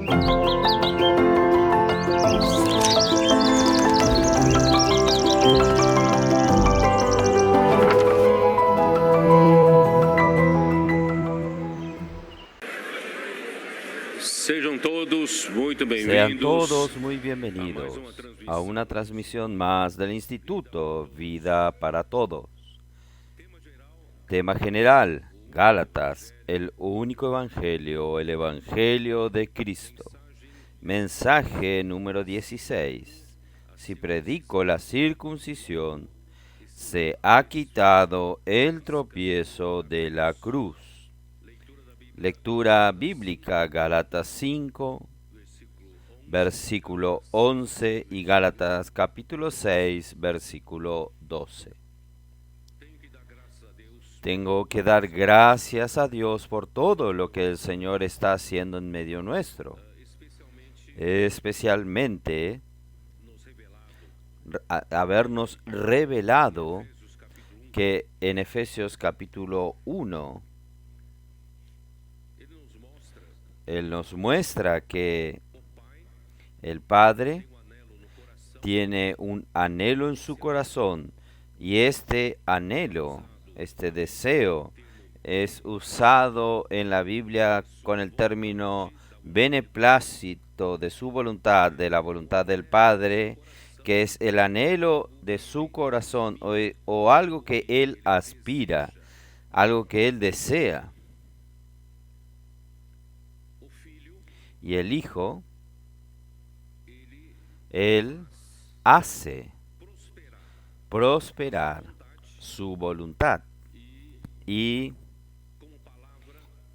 Sean todos muy bienvenidos a una transmisión más del Instituto Vida para Todos. Tema general, Gálatas, el único evangelio, el evangelio de Cristo. Mensaje número 16. Si predico la circuncisión, se ha quitado el tropiezo de la cruz. Lectura bíblica, Gálatas 5, versículo 11 y Gálatas capítulo 6, versículo 12. Tengo que dar gracias a Dios por todo lo que el Señor está haciendo en medio nuestro, especialmente habernos revelado que en Efesios capítulo 1, Él nos muestra que el Padre tiene un anhelo en su corazón y este anhelo, este deseo, es usado en la Biblia con el término beneplácito de su voluntad, de la voluntad del Padre, que es el anhelo de su corazón o algo que Él aspira, algo que Él desea. Y el Hijo, Él hace prosperar su voluntad. Y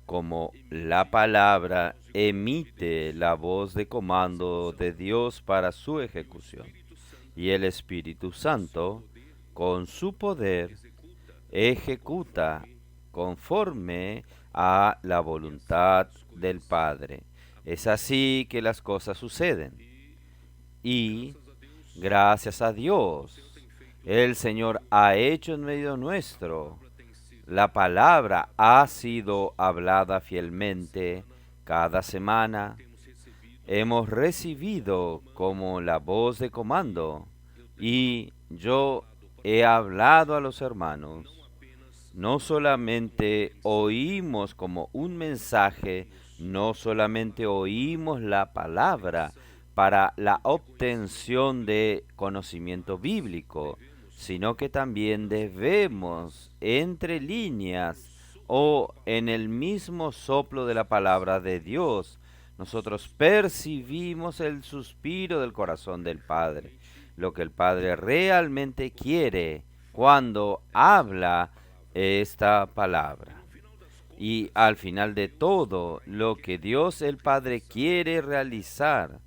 como la palabra emite la voz de comando de Dios para su ejecución, y el Espíritu Santo, con su poder, ejecuta conforme a la voluntad del Padre. Es así que las cosas suceden. Y gracias a Dios, el Señor ha hecho en medio nuestro. La palabra ha sido hablada fielmente cada semana. Hemos recibido como la voz de comando y yo he hablado a los hermanos. No solamente oímos como un mensaje, no solamente oímos la palabra para la obtención de conocimiento bíblico, sino que también debemos, entre líneas o en el mismo soplo de la palabra de Dios, nosotros percibimos el suspiro del corazón del Padre, lo que el Padre realmente quiere cuando habla esta palabra. Y al final de todo, lo que Dios el Padre quiere realizar,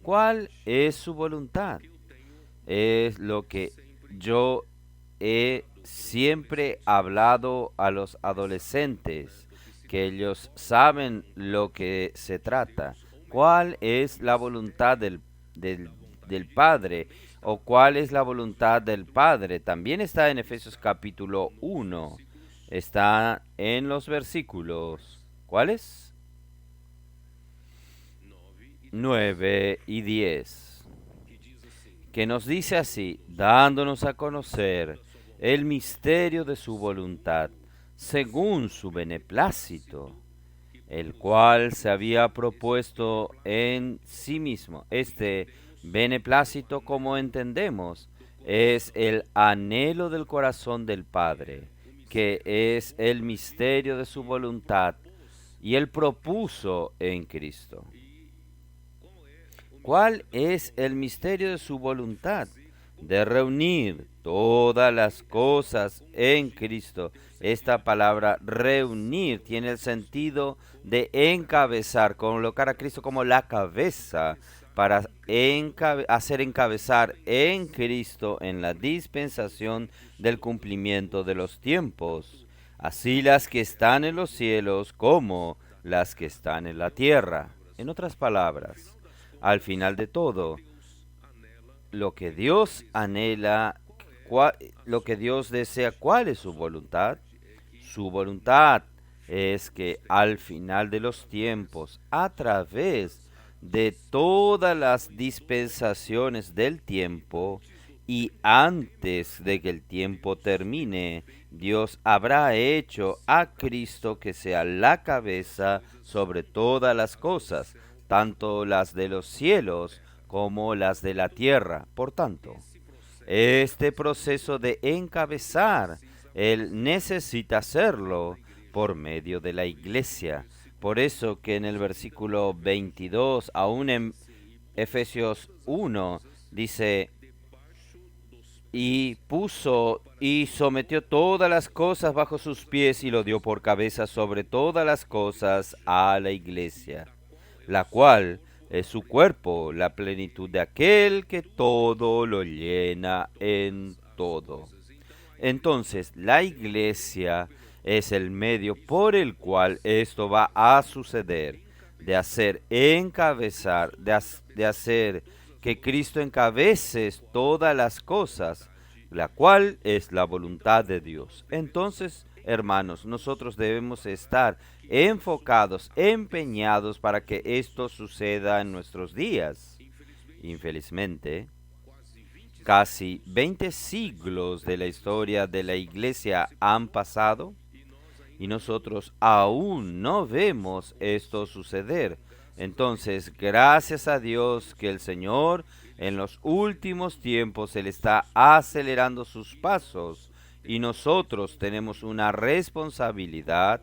¿cuál es su voluntad? Es lo que yo he siempre hablado a los adolescentes, que ellos saben lo que se trata. ¿Cuál es la voluntad del Padre? ¿O cuál es la voluntad del Padre? También está en Efesios capítulo 1. Está en los versículos, ¿cuáles? 9 y 10. Que nos dice así, dándonos a conocer el misterio de su voluntad, según su beneplácito, el cual se había propuesto en sí mismo. Este beneplácito, como entendemos, es el anhelo del corazón del Padre, que es el misterio de su voluntad, y Él propuso en Cristo. ¿Cuál es el misterio de su voluntad? De reunir todas las cosas en Cristo. Esta palabra reunir tiene el sentido de encabezar, colocar a Cristo como la cabeza para hacer encabezar en Cristo en la dispensación del cumplimiento de los tiempos, así las que están en los cielos como las que están en la tierra. En otras palabras, al final de todo, lo que Dios anhela, lo que Dios desea, ¿cuál es su voluntad? Su voluntad es que al final de los tiempos, a través de todas las dispensaciones del tiempo y antes de que el tiempo termine, Dios habrá hecho a Cristo que sea la cabeza sobre todas las cosas, tanto las de los cielos como las de la tierra. Por tanto, este proceso de encabezar, Él necesita hacerlo por medio de la iglesia. Por eso que en el versículo 22, aún en Efesios 1, dice, y puso y sometió todas las cosas bajo sus pies y lo dio por cabeza sobre todas las cosas a la iglesia, la cual es su cuerpo, la plenitud de aquel que todo lo llena en todo. Entonces, la iglesia es el medio por el cual esto va a suceder, de hacer encabezar, de hacer que Cristo encabece todas las cosas, la cual es la voluntad de Dios. Entonces, hermanos, nosotros debemos estar enfocados, empeñados para que esto suceda en nuestros días. Infelizmente, casi 20 siglos de la historia de la iglesia han pasado y nosotros aún no vemos esto suceder. Entonces, gracias a Dios que el Señor en los últimos tiempos Él está acelerando sus pasos y nosotros tenemos una responsabilidad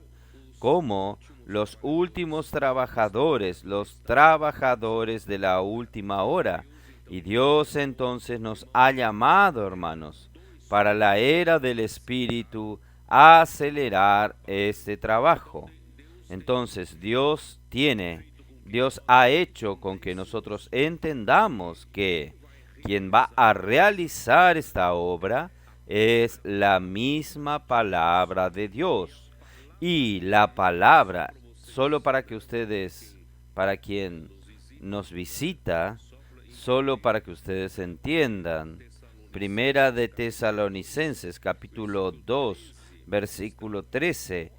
como los últimos trabajadores, los trabajadores de la última hora. Y Dios entonces nos ha llamado, hermanos, para la era del Espíritu, a acelerar este trabajo. Entonces Dios ha hecho con que nosotros entendamos que quien va a realizar esta obra es la misma palabra de Dios. Y la palabra, solo para que ustedes, para quien nos visita, solo para que ustedes entiendan, Primera de Tesalonicenses, capítulo 2, versículo 13,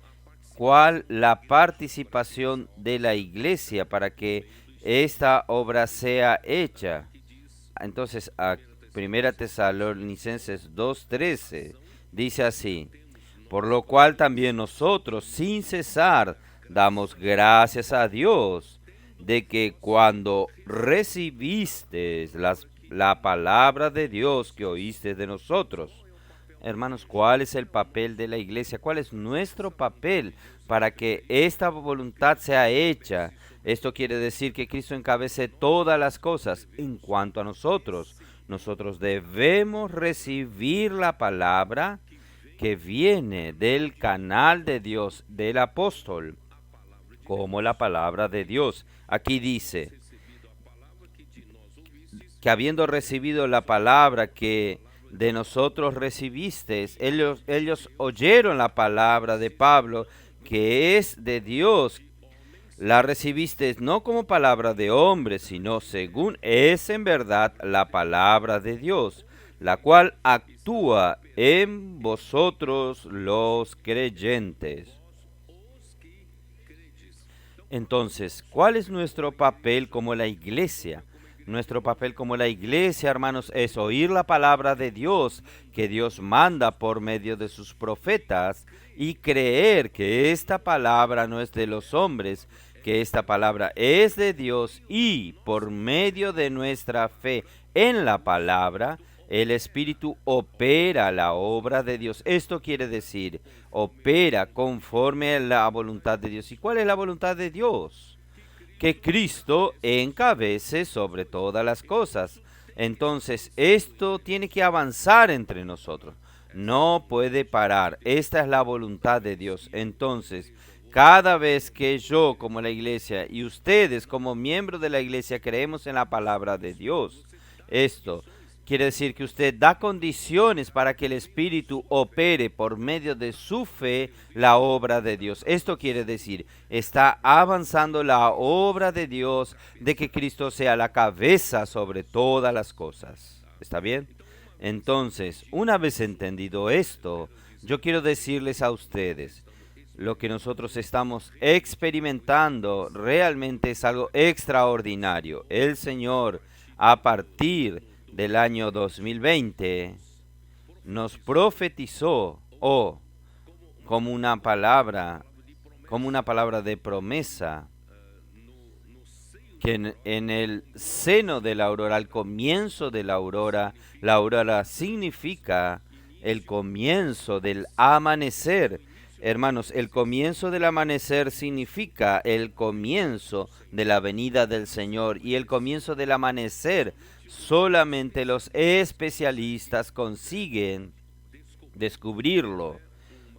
cuál la participación de la iglesia para que esta obra sea hecha. Entonces, a Primera Tesalonicenses 2:13 dice así: por lo cual también nosotros, sin cesar, damos gracias a Dios de que cuando recibiste la palabra de Dios que oíste de nosotros. Hermanos, ¿cuál es el papel de la iglesia? ¿Cuál es nuestro papel para que esta voluntad sea hecha? Esto quiere decir que Cristo encabece todas las cosas. En cuanto a nosotros, nosotros debemos recibir la palabra que viene del canal de Dios, del apóstol, como la palabra de Dios. Aquí dice que habiendo recibido la palabra que de nosotros recibisteis, ellos oyeron la palabra de Pablo, que es de Dios. La recibisteis no como palabra de hombre, sino según es en verdad la palabra de Dios, la cual actúa en vosotros los creyentes. Entonces, ¿cuál es nuestro papel como la iglesia? Nuestro papel como la iglesia, hermanos, es oír la palabra de Dios que Dios manda por medio de sus profetas y creer que esta palabra no es de los hombres, que esta palabra es de Dios y por medio de nuestra fe en la palabra, el Espíritu opera la obra de Dios. Esto quiere decir, opera conforme a la voluntad de Dios. ¿Y cuál es la voluntad de Dios? Que Cristo encabece sobre todas las cosas. Entonces, esto tiene que avanzar entre nosotros. No puede parar. Esta es la voluntad de Dios. Entonces, cada vez que yo como la iglesia y ustedes como miembros de la iglesia creemos en la palabra de Dios, esto quiere decir que usted da condiciones para que el Espíritu opere por medio de su fe la obra de Dios. Esto quiere decir, está avanzando la obra de Dios de que Cristo sea la cabeza sobre todas las cosas. ¿Está bien? Entonces, una vez entendido esto, yo quiero decirles a ustedes, lo que nosotros estamos experimentando realmente es algo extraordinario. El Señor, a partir del año 2020, nos profetizó, como una palabra de promesa, que en el seno de la aurora, al comienzo de la aurora significa el comienzo del amanecer. Hermanos, el comienzo del amanecer significa el comienzo de la venida del Señor, y el comienzo del amanecer solamente los especialistas consiguen descubrirlo.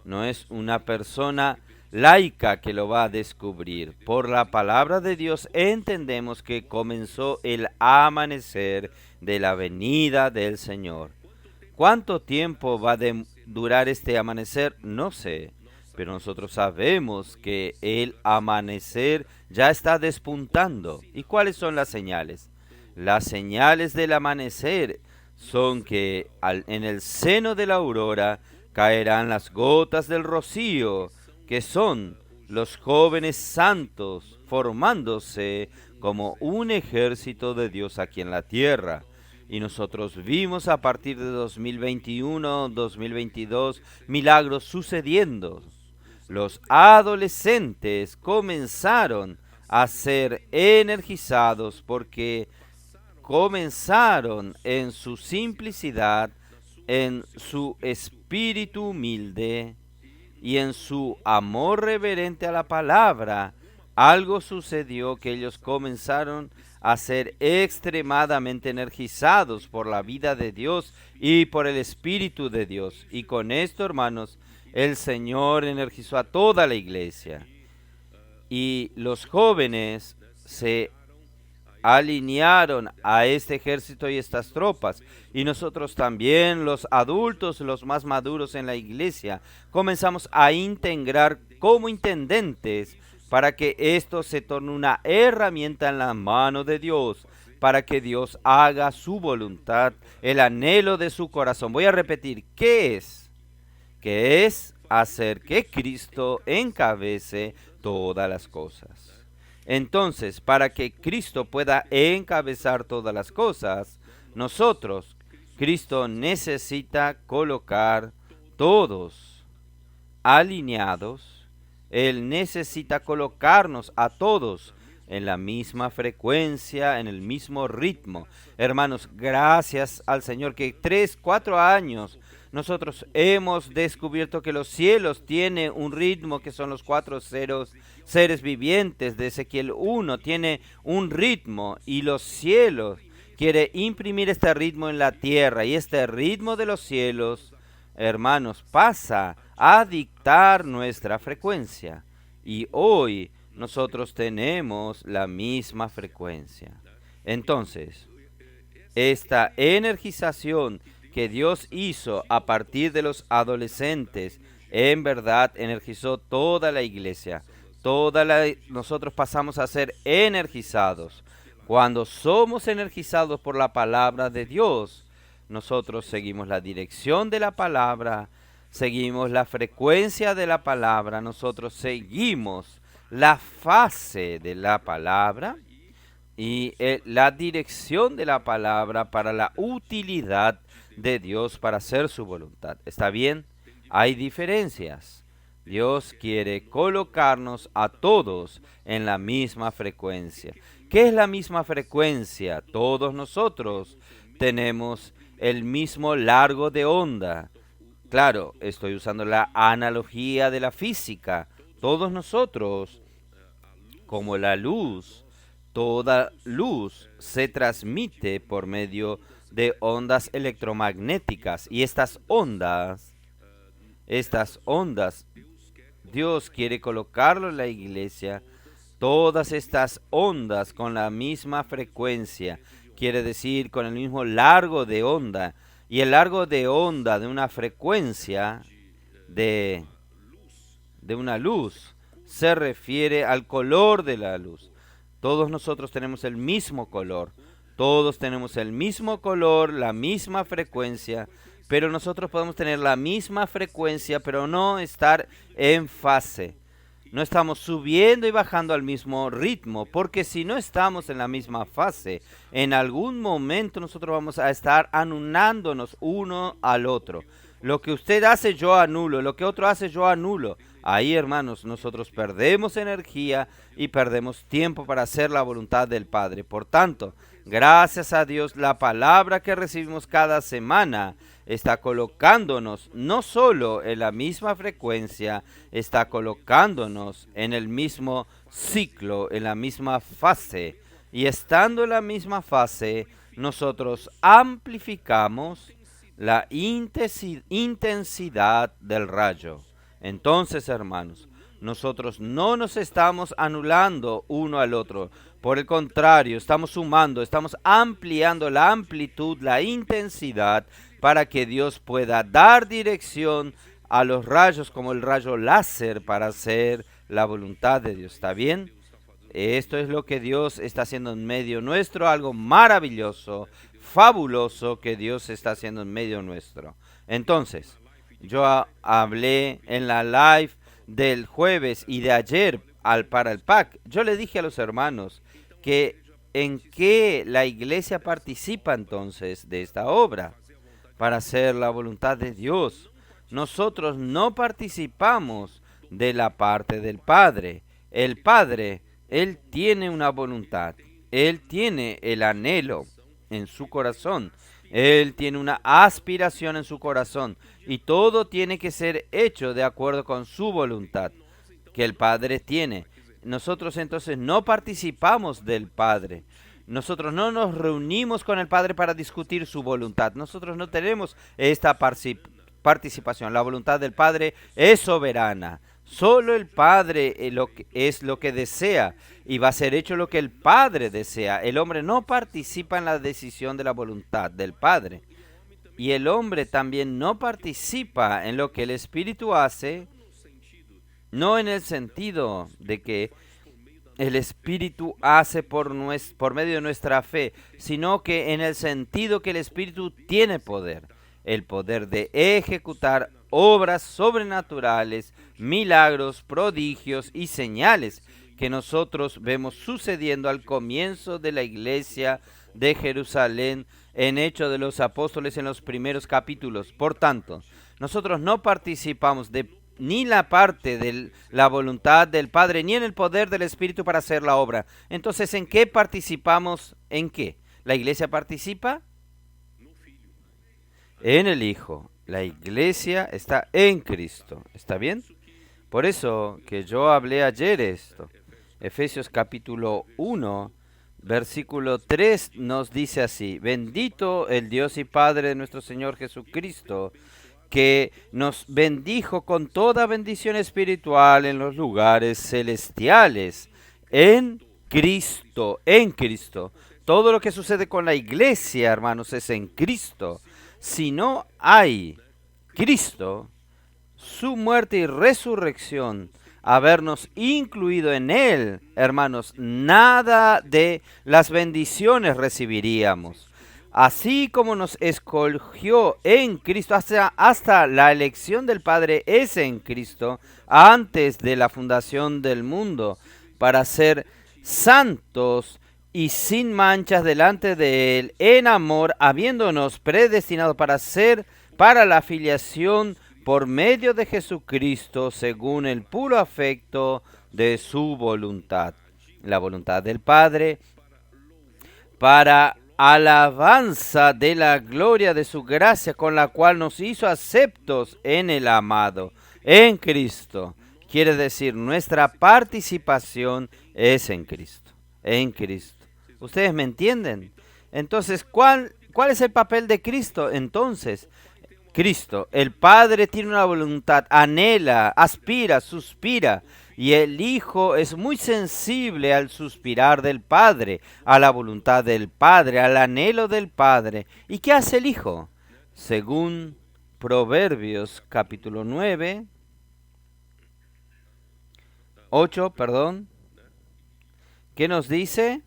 No es una persona laica que lo va a descubrir. Por la palabra de Dios entendemos que comenzó el amanecer de la venida del Señor. ¿Cuánto tiempo va a durar este amanecer? No sé, pero nosotros sabemos que el amanecer ya está despuntando. ¿Y cuáles son las señales? Las señales del amanecer son que en el seno de la aurora caerán las gotas del rocío, que son los jóvenes santos formándose como un ejército de Dios aquí en la tierra. Y nosotros vimos a partir de 2021, 2022, milagros sucediendo. Los adolescentes comenzaron a ser energizados porque comenzaron en su simplicidad, en su espíritu humilde y en su amor reverente a la palabra. Algo sucedió que ellos comenzaron a ser extremadamente energizados por la vida de Dios y por el Espíritu de Dios. Y con esto, hermanos, el Señor energizó a toda la iglesia. Y los jóvenes se alinearon a este ejército y estas tropas. Y nosotros también, los adultos, los más maduros en la iglesia, comenzamos a integrar como intendentes para que esto se torne una herramienta en la mano de Dios, para que Dios haga su voluntad, el anhelo de su corazón. Voy a repetir, ¿qué es? Que es hacer que Cristo encabece todas las cosas. Entonces, para que Cristo pueda encabezar todas las cosas, Cristo necesita colocar todos alineados. Él necesita colocarnos a todos en la misma frecuencia, en el mismo ritmo. Hermanos, gracias al Señor que 3, 4 años nosotros hemos descubierto que los cielos tienen un ritmo, que son los 4 seres vivientes de Ezequiel 1, tiene un ritmo, y los cielos quiere imprimir este ritmo en la tierra, y este ritmo de los cielos, hermanos, pasa a dictar nuestra frecuencia. Y hoy nosotros tenemos la misma frecuencia. Entonces, esta energización que Dios hizo a partir de los adolescentes, en verdad energizó toda la iglesia. Nosotros pasamos a ser energizados. Cuando somos energizados por la palabra de Dios, nosotros seguimos la dirección de la palabra, seguimos la frecuencia de la palabra, nosotros seguimos la fase de la palabra y la dirección de la palabra para la utilidad de Dios, para hacer su voluntad. ¿Está bien? Hay diferencias. Dios quiere colocarnos a todos en la misma frecuencia. ¿Qué es la misma frecuencia? Todos nosotros tenemos el mismo largo de onda. Claro, estoy usando la analogía de la física. Todos nosotros, como la luz, toda luz se transmite por medio de ondas electromagnéticas. Y estas ondas, Dios quiere colocarlo en la iglesia. Todas estas ondas con la misma frecuencia, quiere decir con el mismo largo de onda. Y el largo de onda de una frecuencia de una luz se refiere al color de la luz. Todos nosotros tenemos el mismo color. Todos tenemos el mismo color, la misma frecuencia, pero nosotros podemos tener la misma frecuencia, pero no estar en fase. No estamos subiendo y bajando al mismo ritmo, porque si no estamos en la misma fase, en algún momento nosotros vamos a estar anulándonos uno al otro. Lo que usted hace, yo anulo. Lo que otro hace, yo anulo. Ahí, hermanos, nosotros perdemos energía y perdemos tiempo para hacer la voluntad del Padre. Por tanto, gracias a Dios, la palabra que recibimos cada semana está colocándonos no solo en la misma frecuencia, está colocándonos en el mismo ciclo, en la misma fase. Y estando en la misma fase, nosotros amplificamos la intensidad del rayo. Entonces, hermanos, nosotros no nos estamos anulando uno al otro. Por el contrario, estamos sumando, estamos ampliando la amplitud, la intensidad, para que Dios pueda dar dirección a los rayos como el rayo láser para hacer la voluntad de Dios. ¿Está bien? Esto es lo que Dios está haciendo en medio nuestro, algo maravilloso, fabuloso que Dios está haciendo en medio nuestro. Entonces, yo hablé en la live del jueves y de ayer para el PAC. Yo le dije a los hermanos que en qué la iglesia participa entonces de esta obra para hacer la voluntad de Dios. Nosotros no participamos de la parte del Padre. El Padre, Él tiene una voluntad. Él tiene el anhelo en su corazón. Él tiene una aspiración en su corazón. Y todo tiene que ser hecho de acuerdo con su voluntad que el Padre tiene. Nosotros entonces no participamos del Padre. Nosotros no nos reunimos con el Padre para discutir su voluntad. Nosotros no tenemos esta participación. La voluntad del Padre es soberana. Solo el Padre es lo que desea y va a ser hecho lo que el Padre desea. El hombre no participa en la decisión de la voluntad del Padre. Y el hombre también no participa en lo que el Espíritu hace, no en el sentido de que el Espíritu hace por medio de nuestra fe, sino que en el sentido que el Espíritu tiene poder, el poder de ejecutar obras sobrenaturales, milagros, prodigios y señales que nosotros vemos sucediendo al comienzo de la iglesia de Jerusalén en Hechos de los Apóstoles en los primeros capítulos. Por tanto, nosotros no participamos ni la parte de la voluntad del Padre, ni en el poder del Espíritu para hacer la obra. Entonces, ¿en qué participamos? ¿En qué? ¿La iglesia participa? En el Hijo. La iglesia está en Cristo. ¿Está bien? Por eso que yo hablé ayer esto. Efesios capítulo 1, versículo 3 nos dice así: bendito el Dios y Padre de nuestro Señor Jesucristo, que nos bendijo con toda bendición espiritual en los lugares celestiales, en Cristo, en Cristo. Todo lo que sucede con la iglesia, hermanos, es en Cristo. Si no hay Cristo, su muerte y resurrección, habernos incluido en Él, hermanos, nada de las bendiciones recibiríamos. Así como nos escogió en Cristo, hasta la elección del Padre es en Cristo, antes de la fundación del mundo, para ser santos y sin manchas delante de Él, en amor, habiéndonos predestinado para la filiación por medio de Jesucristo, según el puro afecto de su voluntad. La voluntad del Padre, para alabanza de la gloria de su gracia, con la cual nos hizo aceptos en el amado, en Cristo. Quiere decir, nuestra participación es en Cristo, en Cristo. ¿Ustedes me entienden? Entonces, ¿cuál es el papel de Cristo? Entonces, Cristo, el Padre tiene una voluntad, anhela, aspira, suspira, y el Hijo es muy sensible al suspirar del Padre, a la voluntad del Padre, al anhelo del Padre. ¿Y qué hace el Hijo? Según Proverbios capítulo 9, 8, ¿qué nos dice?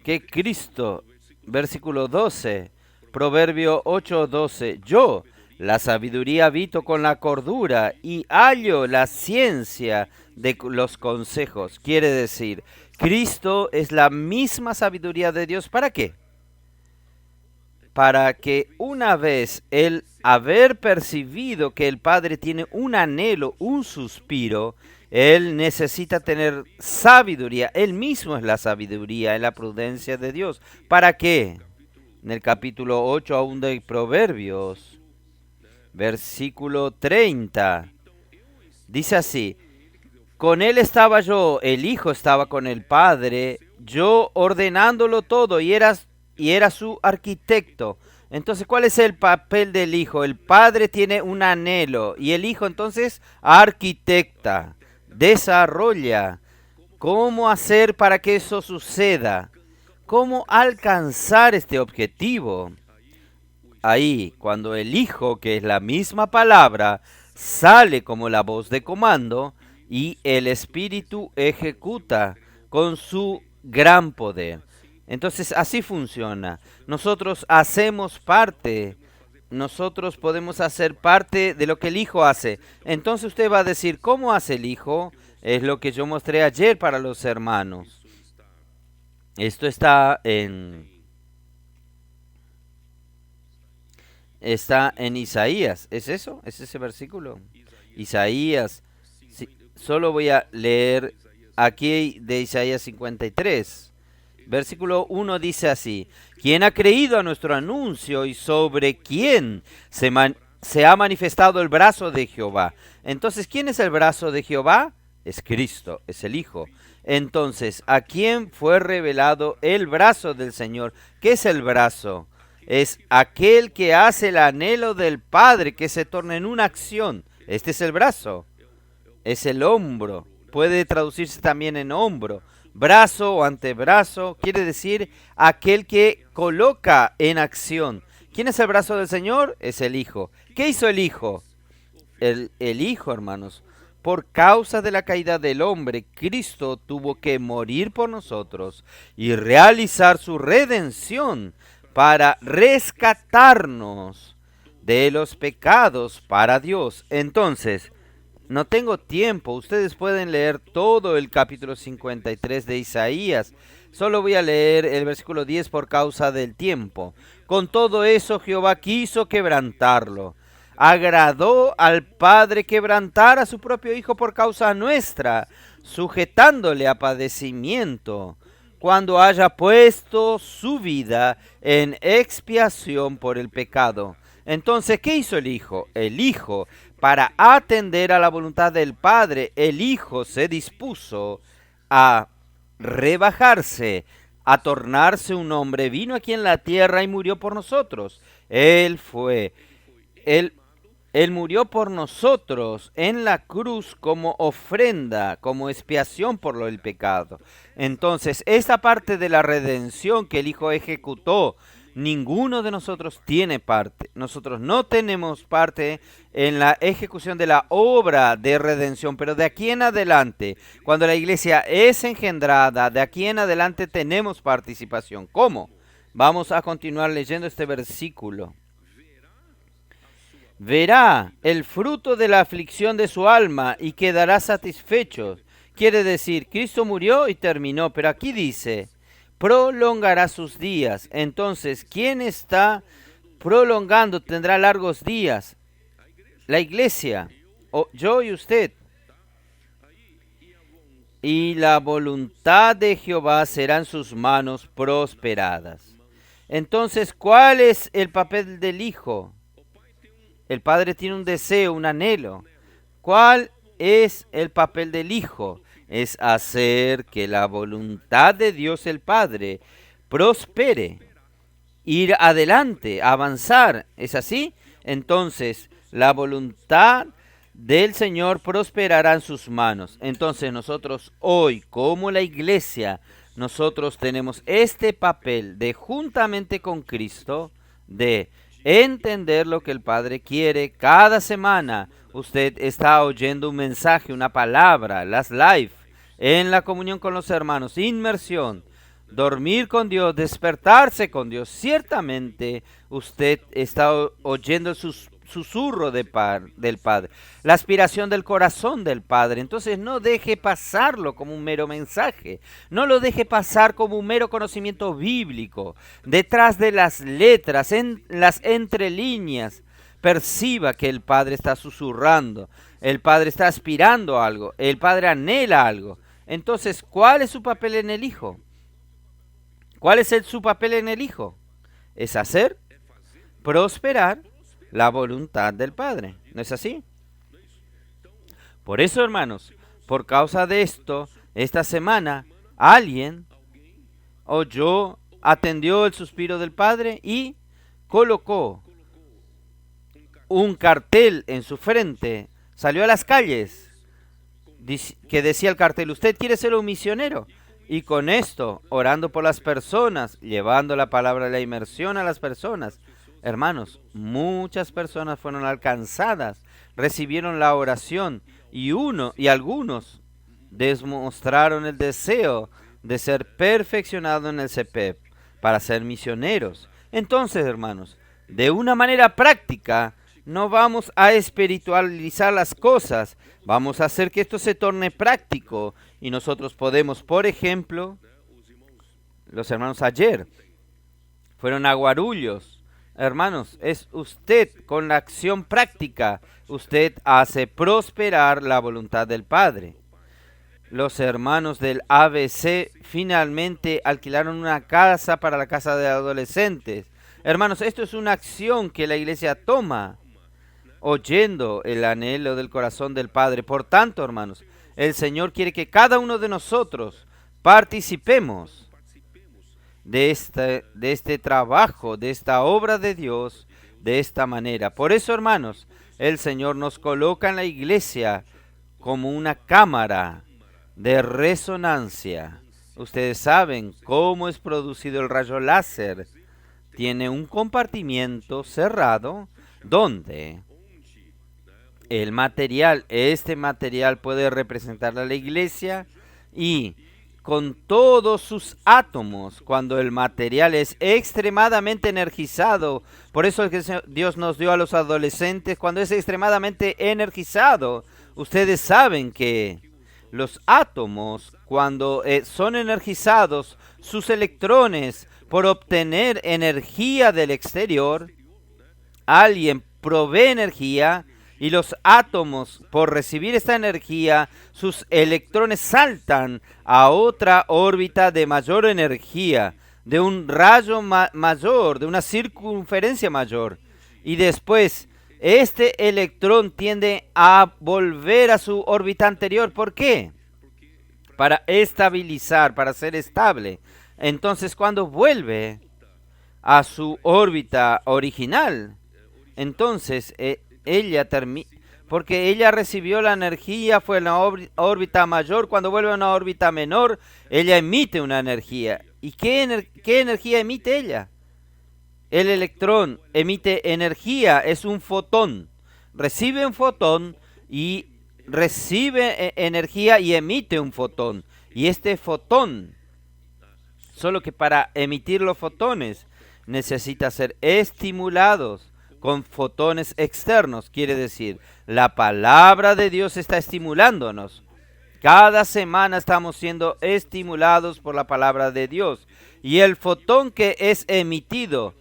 Que Cristo, Versículo 12, Proverbio 8:12. Yo, la sabiduría, habito con la cordura y hallo la ciencia de los consejos. Quiere decir, Cristo es la misma sabiduría de Dios. ¿Para qué? Para que una vez el haber percibido que el Padre tiene un anhelo, un suspiro, Él necesita tener sabiduría. Él mismo es la sabiduría, es la prudencia de Dios. ¿Para qué? En el capítulo 8 aún de Proverbios, versículo 30, dice así: con él estaba yo, el Hijo estaba con el Padre, yo ordenándolo todo y era su arquitecto. Entonces, ¿cuál es el papel del Hijo? El Padre tiene un anhelo y el Hijo entonces arquitecta, desarrolla cómo hacer para que eso suceda, cómo alcanzar este objetivo. Ahí, cuando el Hijo, que es la misma palabra, sale como la voz de comando y el Espíritu ejecuta con su gran poder. Entonces así funciona. Nosotros hacemos parte, nosotros podemos hacer parte de lo que el Hijo hace. Entonces usted va a decir, ¿cómo hace el Hijo? Es lo que yo mostré ayer para los hermanos. Esto está en Isaías. ¿Es eso? ¿Es ese versículo? Isaías. Sí, solo voy a leer aquí de Isaías 53. Versículo 1 dice así: ¿quién ha creído a nuestro anuncio y sobre quién se ha manifestado el brazo de Jehová? Entonces, ¿quién es el brazo de Jehová? Es Cristo, es el Hijo. Entonces, ¿a quién fue revelado el brazo del Señor? ¿Qué es el brazo? Es aquel que hace el anhelo del Padre, que se torna en una acción. Este es el brazo, es el hombro. Puede traducirse también en hombro. Brazo o antebrazo quiere decir aquel que coloca en acción. ¿Quién es el brazo del Señor? Es el Hijo. ¿Qué hizo el Hijo? El Hijo, hermanos. Por causa de la caída del hombre, Cristo tuvo que morir por nosotros y realizar su redención para rescatarnos de los pecados para Dios. Entonces, no tengo tiempo. Ustedes pueden leer todo el capítulo 53 de Isaías. Solo voy a leer el versículo 10 por causa del tiempo. Con todo eso Jehová quiso quebrantarlo. Agradó al Padre quebrantar a su propio Hijo por causa nuestra, sujetándole a padecimiento, cuando haya puesto su vida en expiación por el pecado. Entonces, ¿qué hizo el Hijo? El Hijo, para atender a la voluntad del Padre, el Hijo se dispuso a rebajarse, a tornarse un hombre, vino aquí en la tierra y murió por nosotros. Él murió por nosotros en la cruz como ofrenda, como expiación por el pecado. Entonces, esta parte de la redención que el Hijo ejecutó, ninguno de nosotros tiene parte. Nosotros no tenemos parte en la ejecución de la obra de redención, pero de aquí en adelante, cuando la iglesia es engendrada, de aquí en adelante tenemos participación. ¿Cómo? Vamos a continuar leyendo este versículo. Verá el fruto de la aflicción de su alma y quedará satisfecho. Quiere decir, Cristo murió y terminó, pero aquí dice, prolongará sus días. Entonces, ¿quién está prolongando? Tendrá largos días. La iglesia, o yo y usted. Y la voluntad de Jehová serán sus manos prosperadas. Entonces, ¿cuál es el papel del Hijo? El Padre tiene un deseo, un anhelo. ¿Cuál es el papel del Hijo? Es hacer que la voluntad de Dios el Padre prospere, ir adelante, avanzar. ¿Es así? Entonces, la voluntad del Señor prosperará en sus manos. Entonces, nosotros hoy, como la iglesia, nosotros tenemos este papel de, juntamente con Cristo, de entender lo que el Padre quiere. Cada semana usted está oyendo un mensaje, una palabra, las live, en la comunión con los hermanos, inmersión. dormir con Dios, despertarse con Dios. Ciertamente usted está oyendo el susurro del Padre, la aspiración del corazón del Padre. Entonces no deje pasarlo como un mero mensaje, no lo deje pasar como un mero conocimiento bíblico. Detrás de las letras, en las entrelíneas, perciba que el Padre está susurrando, el Padre está aspirando a algo, el Padre anhela algo. Entonces, ¿cuál es su papel en el Hijo? ¿Cuál es su papel en el Hijo? Es hacer prosperar la voluntad del Padre. ¿No es así? Por eso, hermanos, por causa de esto, esta semana, alguien atendió el suspiro del Padre y colocó un cartel en su frente, salió a las calles, que decía el cartel: usted quiere ser un misionero. Y con esto, orando por las personas, llevando la palabra de la inmersión a las personas, hermanos, muchas personas fueron alcanzadas, recibieron la oración, y algunos demostraron el deseo de ser perfeccionados en el CEPEP para ser misioneros. Entonces, hermanos, de una manera práctica, no vamos a espiritualizar las cosas, vamos a hacer que esto se torne práctico. Y nosotros podemos, por ejemplo, los hermanos ayer fueron a Guarulhos. Hermanos, es usted con la acción práctica, usted hace prosperar la voluntad del Padre. Los hermanos del ABC finalmente alquilaron una casa para la casa de adolescentes. Hermanos, esto es una acción que la iglesia toma, oyendo el anhelo del corazón del Padre. Por tanto, hermanos, el Señor quiere que cada uno de nosotros participemos de este trabajo, de esta obra de Dios, de esta manera. Por eso, hermanos, el Señor nos coloca en la iglesia como una cámara de resonancia. Ustedes saben cómo es producido el rayo láser. Tiene un compartimiento cerrado donde este material puede representar a la iglesia, y con todos sus átomos, cuando el material es extremadamente energizado, por eso es que Dios nos dio a los adolescentes, cuando es extremadamente energizado, ustedes saben que los átomos, cuando son energizados, sus electrones, por obtener energía del exterior, alguien provee energía, y los átomos, por recibir esta energía, sus electrones saltan a otra órbita de mayor energía, de un rayo mayor, de una circunferencia mayor. Y después, este electrón tiende a volver a su órbita anterior. ¿Por qué? Para estabilizar, para ser estable. Entonces, cuando vuelve a su órbita original, entonces porque ella recibió la energía, fue en la órbita mayor. Cuando vuelve a una órbita menor, ella emite una energía. ¿Y qué energía emite ella? El electrón emite energía, es un fotón. Recibe un fotón y recibe energía y emite un fotón. Y este fotón, solo que para emitir los fotones, necesita ser estimulados con fotones externos. Quiere decir, la palabra de Dios está estimulándonos. Cada semana estamos siendo estimulados por la palabra de Dios. Y el fotón que es emitido,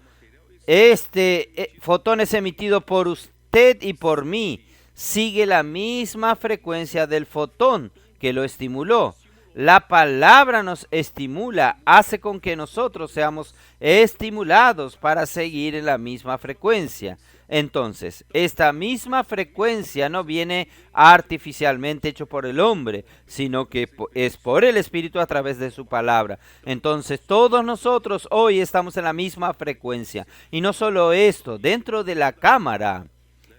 fotón es emitido por usted y por mí, sigue la misma frecuencia del fotón que lo estimuló. La palabra nos estimula, hace con que nosotros seamos estimulados para seguir en la misma frecuencia. Entonces, esta misma frecuencia no viene artificialmente hecho por el hombre, sino que es por el Espíritu a través de su palabra. Entonces, todos nosotros hoy estamos en la misma frecuencia. Y no solo esto, dentro de la cámara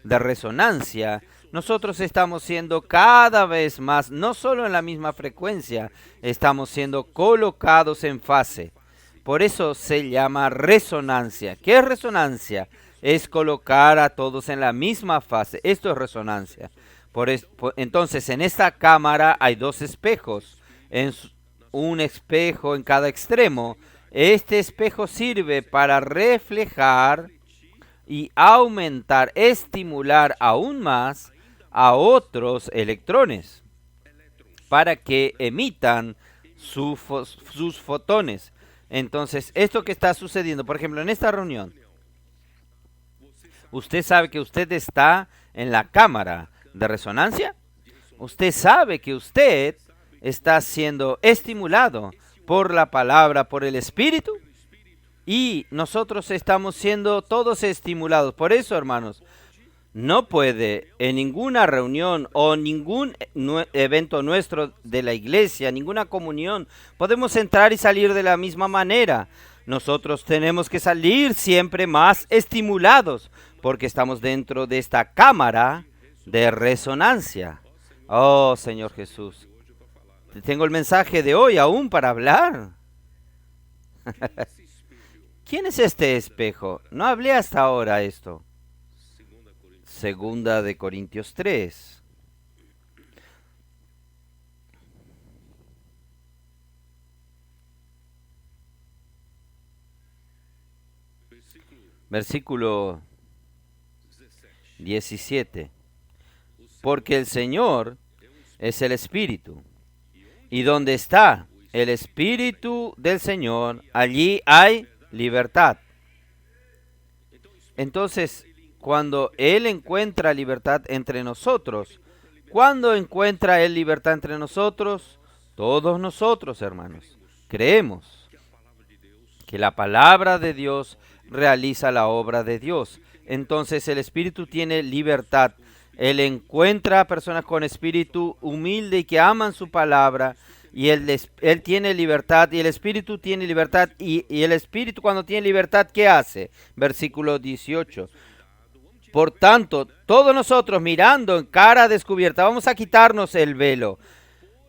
de resonancia, nosotros estamos siendo cada vez más, no solo en la misma frecuencia, estamos siendo colocados en fase. Por eso se llama resonancia. ¿Qué es resonancia? Es colocar a todos en la misma fase. Esto es resonancia. Entonces, en esta cámara hay dos espejos. un espejo en cada extremo. Este espejo sirve para reflejar y aumentar, estimular aún más a otros electrones para que emitan sus fotones. Entonces, esto que está sucediendo, por ejemplo, en esta reunión, usted sabe que usted está en la cámara de resonancia. Usted sabe que usted está siendo estimulado por la palabra, por el Espíritu. Y nosotros estamos siendo todos estimulados. Por eso, hermanos, no puede en ninguna reunión o ningún evento nuestro de la iglesia, ninguna comunión, podemos entrar y salir de la misma manera. Nosotros tenemos que salir siempre más estimulados porque estamos dentro de esta cámara de resonancia. Oh, Señor Jesús, tengo el mensaje de hoy aún para hablar. ¿Quién es este espejo? No hablé hasta ahora esto. Segunda de Corintios 3. Versículo 17. Porque el Señor es el Espíritu, y donde está el Espíritu del Señor, allí hay libertad. Entonces, cuando Él encuentra libertad entre nosotros, ¿cuándo encuentra Él libertad entre nosotros? Todos nosotros, hermanos, creemos que la palabra de Dios realiza la obra de Dios. Entonces el Espíritu tiene libertad. Él encuentra a personas con espíritu humilde y que aman su palabra. Y él tiene libertad y el Espíritu tiene libertad. Y el Espíritu cuando tiene libertad, ¿qué hace? Versículo 18. Por tanto, todos nosotros mirando en cara descubierta, vamos a quitarnos el velo.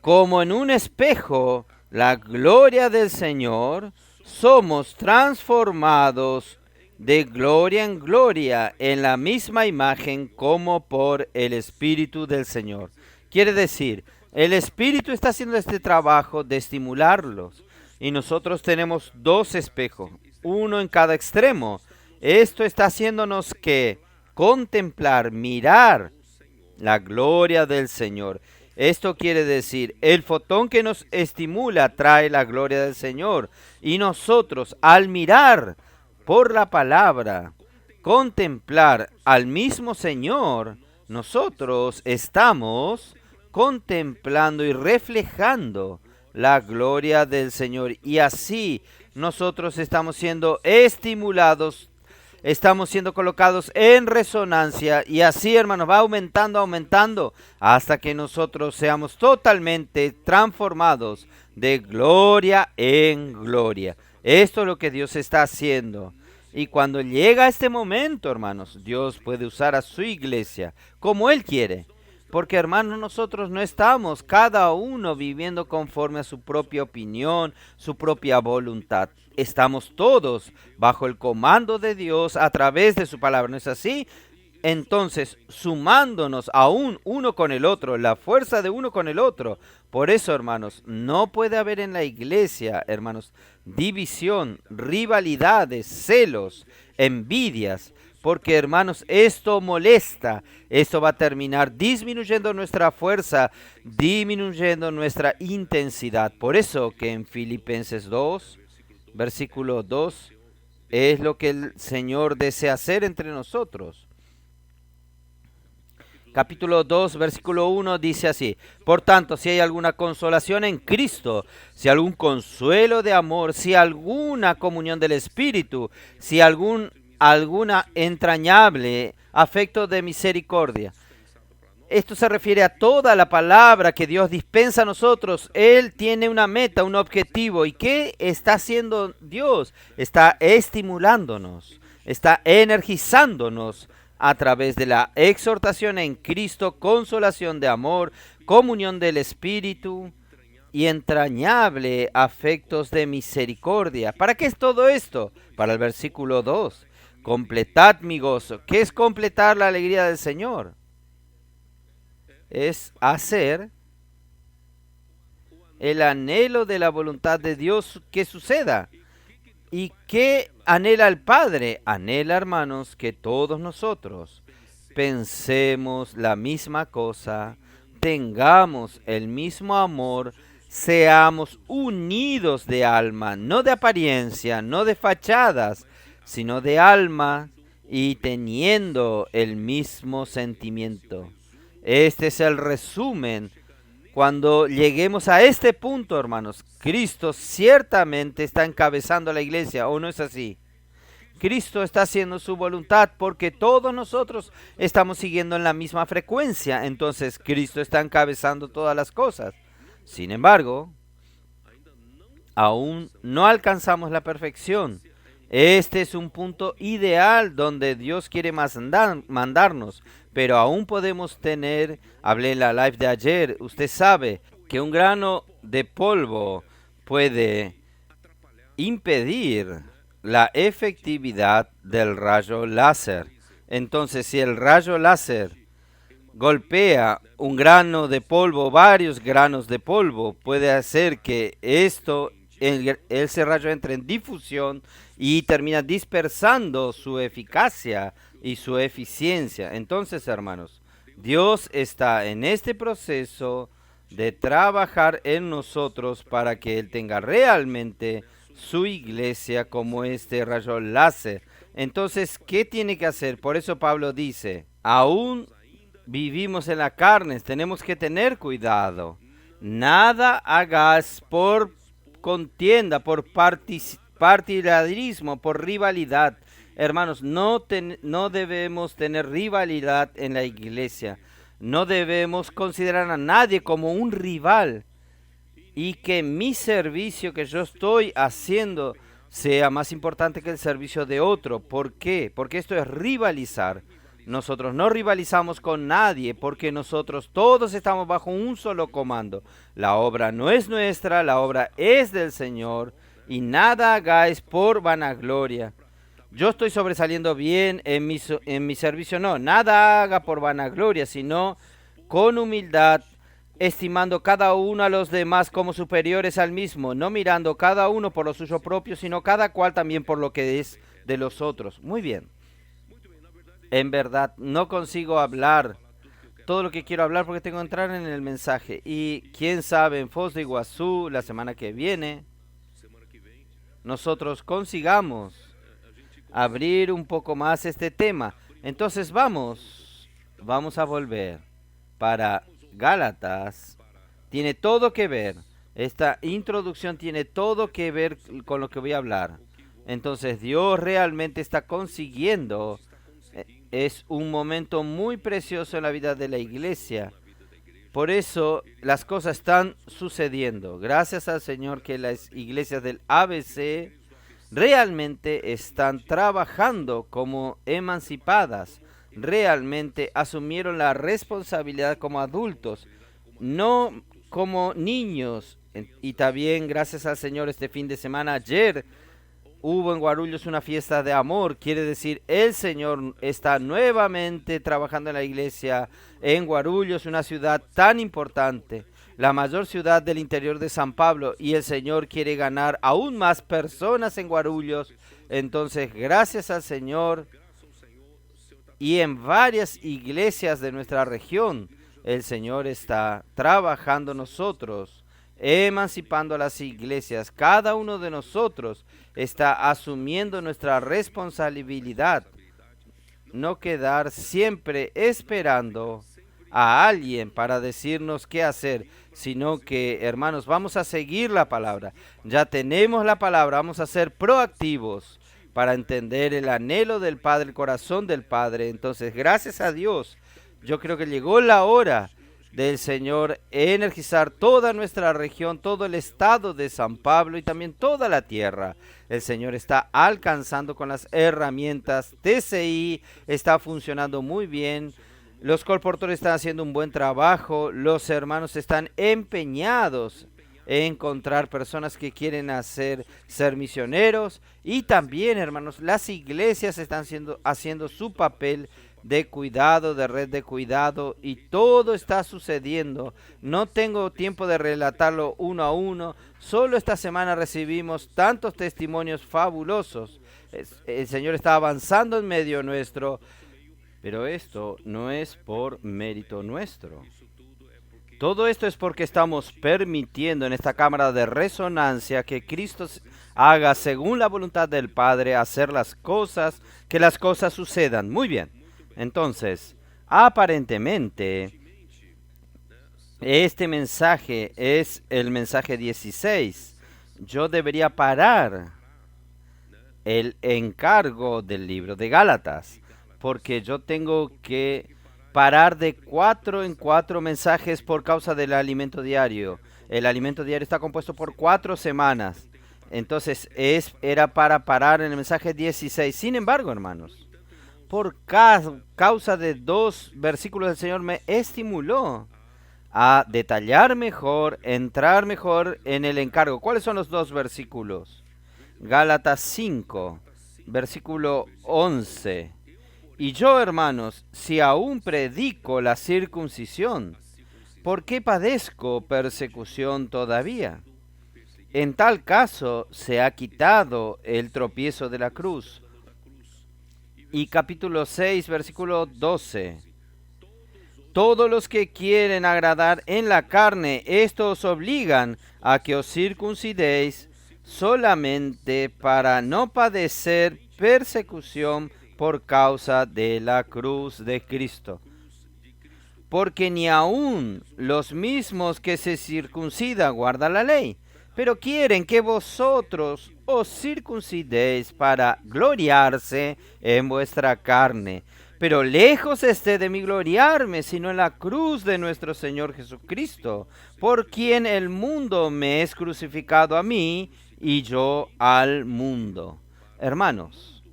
Como en un espejo, la gloria del Señor, somos transformados de gloria en gloria en la misma imagen como por el Espíritu del Señor. Quiere decir, el Espíritu está haciendo este trabajo de estimularlos. Y nosotros tenemos dos espejos, uno en cada extremo. Esto está haciéndonos que contemplar, mirar la gloria del Señor. Esto quiere decir, el fotón que nos estimula trae la gloria del Señor. Y nosotros, al mirar por la palabra, contemplar al mismo Señor, nosotros estamos contemplando y reflejando la gloria del Señor. Y así nosotros estamos siendo estimulados, estamos siendo colocados en resonancia y así, hermanos, va aumentando hasta que nosotros seamos totalmente transformados de gloria en gloria. Esto es lo que Dios está haciendo. Y cuando llega este momento, hermanos, Dios puede usar a su iglesia como Él quiere. Porque, hermanos, nosotros no estamos cada uno viviendo conforme a su propia opinión, su propia voluntad. Estamos todos bajo el comando de Dios a través de su palabra, ¿no es así? Entonces, sumándonos aún uno con el otro, la fuerza de uno con el otro. Por eso, hermanos, no puede haber en la iglesia, hermanos, división, rivalidades, celos, envidias. Porque, hermanos, esto molesta, esto va a terminar disminuyendo nuestra fuerza, disminuyendo nuestra intensidad. Por eso que en Filipenses 2, versículo 2, es lo que el Señor desea hacer entre nosotros. Capítulo 2, versículo 1 dice así: por tanto, si hay alguna consolación en Cristo, si algún consuelo de amor, si alguna comunión del Espíritu, si alguna entrañable afecto de misericordia. Esto se refiere a toda la palabra que Dios dispensa a nosotros. Él tiene una meta, un objetivo. ¿Y qué está haciendo Dios? Está estimulándonos, está energizándonos a través de la exhortación en Cristo, consolación de amor, comunión del Espíritu y entrañable afectos de misericordia. ¿Para qué es todo esto? Para el versículo 2. Completad mi gozo. ¿Qué es completar la alegría del Señor? Es hacer el anhelo de la voluntad de Dios que suceda. ¿Y qué anhela el Padre? Anhela, hermanos, que todos nosotros pensemos la misma cosa, tengamos el mismo amor, seamos unidos de alma, no de apariencia, no de fachadas, sino de alma y teniendo el mismo sentimiento. Este es el resumen. Cuando lleguemos a este punto, hermanos, Cristo ciertamente está encabezando la iglesia, ¿o no es así? Cristo está haciendo su voluntad porque todos nosotros estamos siguiendo en la misma frecuencia. Entonces Cristo está encabezando todas las cosas. Sin embargo, aún no alcanzamos la perfección. Este es un punto ideal donde Dios quiere mandarnos, pero aún podemos tener, hablé en la live de ayer, usted sabe que un grano de polvo puede impedir la efectividad del rayo láser. Entonces, si el rayo láser golpea un grano de polvo, varios granos de polvo, puede hacer que ese rayo entre en difusión y termina dispersando su eficacia y su eficiencia. Entonces, hermanos, Dios está en este proceso de trabajar en nosotros para que Él tenga realmente su iglesia como este rayo láser. Entonces, ¿qué tiene que hacer? Por eso Pablo dice, aún vivimos en la carne, tenemos que tener cuidado. Nada hagas por contienda, por partidarismo, por rivalidad. Hermanos, no debemos tener rivalidad en la iglesia. No debemos considerar a nadie como un rival. Y que mi servicio que yo estoy haciendo sea más importante que el servicio de otro. ¿Por qué? Porque esto es rivalizar. Nosotros no rivalizamos con nadie porque nosotros todos estamos bajo un solo comando. La obra no es nuestra, la obra es del Señor y nada hagáis por vanagloria. Yo estoy sobresaliendo bien en mi servicio, no, nada haga por vanagloria, sino con humildad, estimando cada uno a los demás como superiores al mismo, no mirando cada uno por lo suyo propio, sino cada cual también por lo que es de los otros. Muy bien. En verdad, no consigo hablar todo lo que quiero hablar porque tengo que entrar en el mensaje. Y quién sabe, en Foz de Iguazú, la semana que viene, nosotros consigamos abrir un poco más este tema. Entonces vamos a volver para Gálatas. Tiene todo que ver. Esta introducción tiene todo que ver con lo que voy a hablar. Entonces Dios realmente está consiguiendo. Es un momento muy precioso en la vida de la iglesia. Por eso las cosas están sucediendo. Gracias al Señor que las iglesias del ABC realmente están trabajando como emancipadas. Realmente asumieron la responsabilidad como adultos, no como niños. Y también gracias al Señor este fin de semana, ayer, hubo en Guarulhos una fiesta de amor, quiere decir, el Señor está nuevamente trabajando en la iglesia en Guarulhos, una ciudad tan importante, la mayor ciudad del interior de San Pablo, y el Señor quiere ganar aún más personas en Guarulhos. Entonces, gracias al Señor, y en varias iglesias de nuestra región, el Señor está trabajando nosotros, emancipando a las iglesias. Cada uno de nosotros está asumiendo nuestra responsabilidad. No quedar siempre esperando a alguien para decirnos qué hacer, sino que, hermanos, vamos a seguir la palabra. Ya tenemos la palabra, vamos a ser proactivos para entender el anhelo del Padre, el corazón del Padre. Entonces, gracias a Dios, yo creo que llegó la hora del Señor energizar toda nuestra región, todo el estado de San Pablo y también toda la tierra. El Señor está alcanzando con las herramientas. TCI está funcionando muy bien. Los colportores están haciendo un buen trabajo. Los hermanos están empeñados en encontrar personas que quieren ser misioneros. Y también, hermanos, las iglesias están haciendo su papel de cuidado, de red de cuidado, y todo está sucediendo. No tengo tiempo de relatarlo uno a uno. Solo esta semana recibimos tantos testimonios fabulosos. El Señor está avanzando en medio nuestro, pero esto no es por mérito nuestro. Todo esto es porque estamos permitiendo en esta cámara de resonancia que Cristo haga según la voluntad del Padre, hacer las cosas, que las cosas sucedan. Muy bien. Entonces, aparentemente, este mensaje es el mensaje 16. Yo debería parar el encargo del libro de Gálatas, porque yo tengo que parar de 4 en 4 mensajes por causa del alimento diario. El alimento diario está compuesto por 4 semanas. Entonces era para parar en el mensaje 16. Sin embargo, hermanos, por causa de 2 versículos del Señor me estimuló a detallar mejor, entrar mejor en el encargo. ¿Cuáles son los 2 versículos? Gálatas 5, versículo 11. Y yo, hermanos, si aún predico la circuncisión, ¿por qué padezco persecución todavía? En tal caso se ha quitado el tropiezo de la cruz. Y capítulo 6, versículo 12. Todos los que quieren agradar en la carne, estos obligan a que os circuncidéis solamente para no padecer persecución por causa de la cruz de Cristo. Porque ni aun los mismos que se circuncidan guardan la ley, pero quieren que vosotros os circuncidéis para gloriarse en vuestra carne. Pero lejos esté de mí gloriarme, sino en la cruz de nuestro Señor Jesucristo, por quien el mundo me es crucificado a mí y yo al mundo. Hermanos,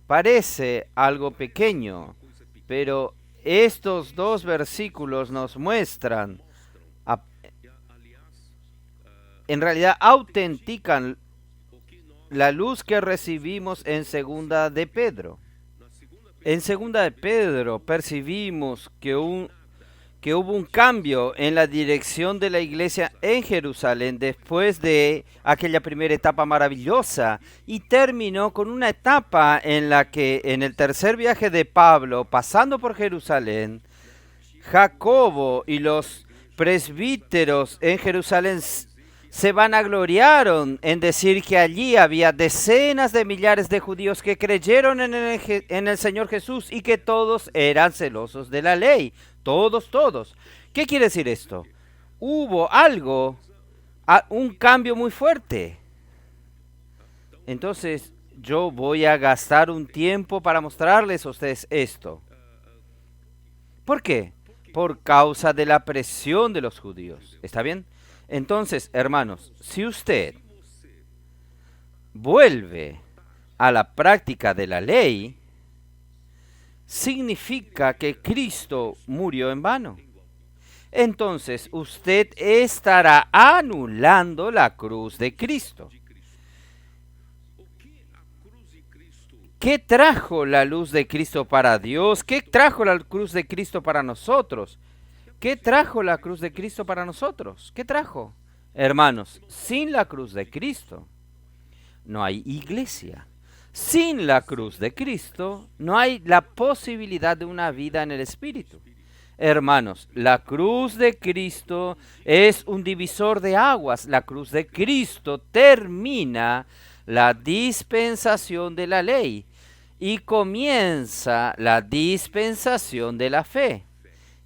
parece algo pequeño, pero estos 2 versículos nos muestran, en realidad autentican la luz que recibimos en segunda de Pedro. En segunda de Pedro percibimos que hubo un cambio en la dirección de la iglesia en Jerusalén después de aquella primera etapa maravillosa, y terminó con una etapa en la que en el tercer viaje de Pablo, pasando por Jerusalén, Jacobo y los presbíteros en Jerusalén se vanagloriaron en decir que allí había decenas de millares de judíos que creyeron en el Señor Jesús y que todos eran celosos de la ley. Todos. ¿Qué quiere decir esto? Hubo algo, un cambio muy fuerte. Entonces, yo voy a gastar un tiempo para mostrarles a ustedes esto. ¿Por qué? Por causa de la presión de los judíos. ¿Está bien? Entonces, hermanos, si usted vuelve a la práctica de la ley, significa que Cristo murió en vano. Entonces, usted estará anulando la cruz de Cristo. ¿Qué trajo la luz de Cristo para Dios? ¿Qué trajo la cruz de Cristo para nosotros? ¿Qué trajo la cruz de Cristo para nosotros? ¿Qué trajo? Hermanos, sin la cruz de Cristo no hay iglesia. Sin la cruz de Cristo no hay la posibilidad de una vida en el Espíritu. Hermanos, la cruz de Cristo es un divisor de aguas. La cruz de Cristo termina la dispensación de la ley y comienza la dispensación de la fe.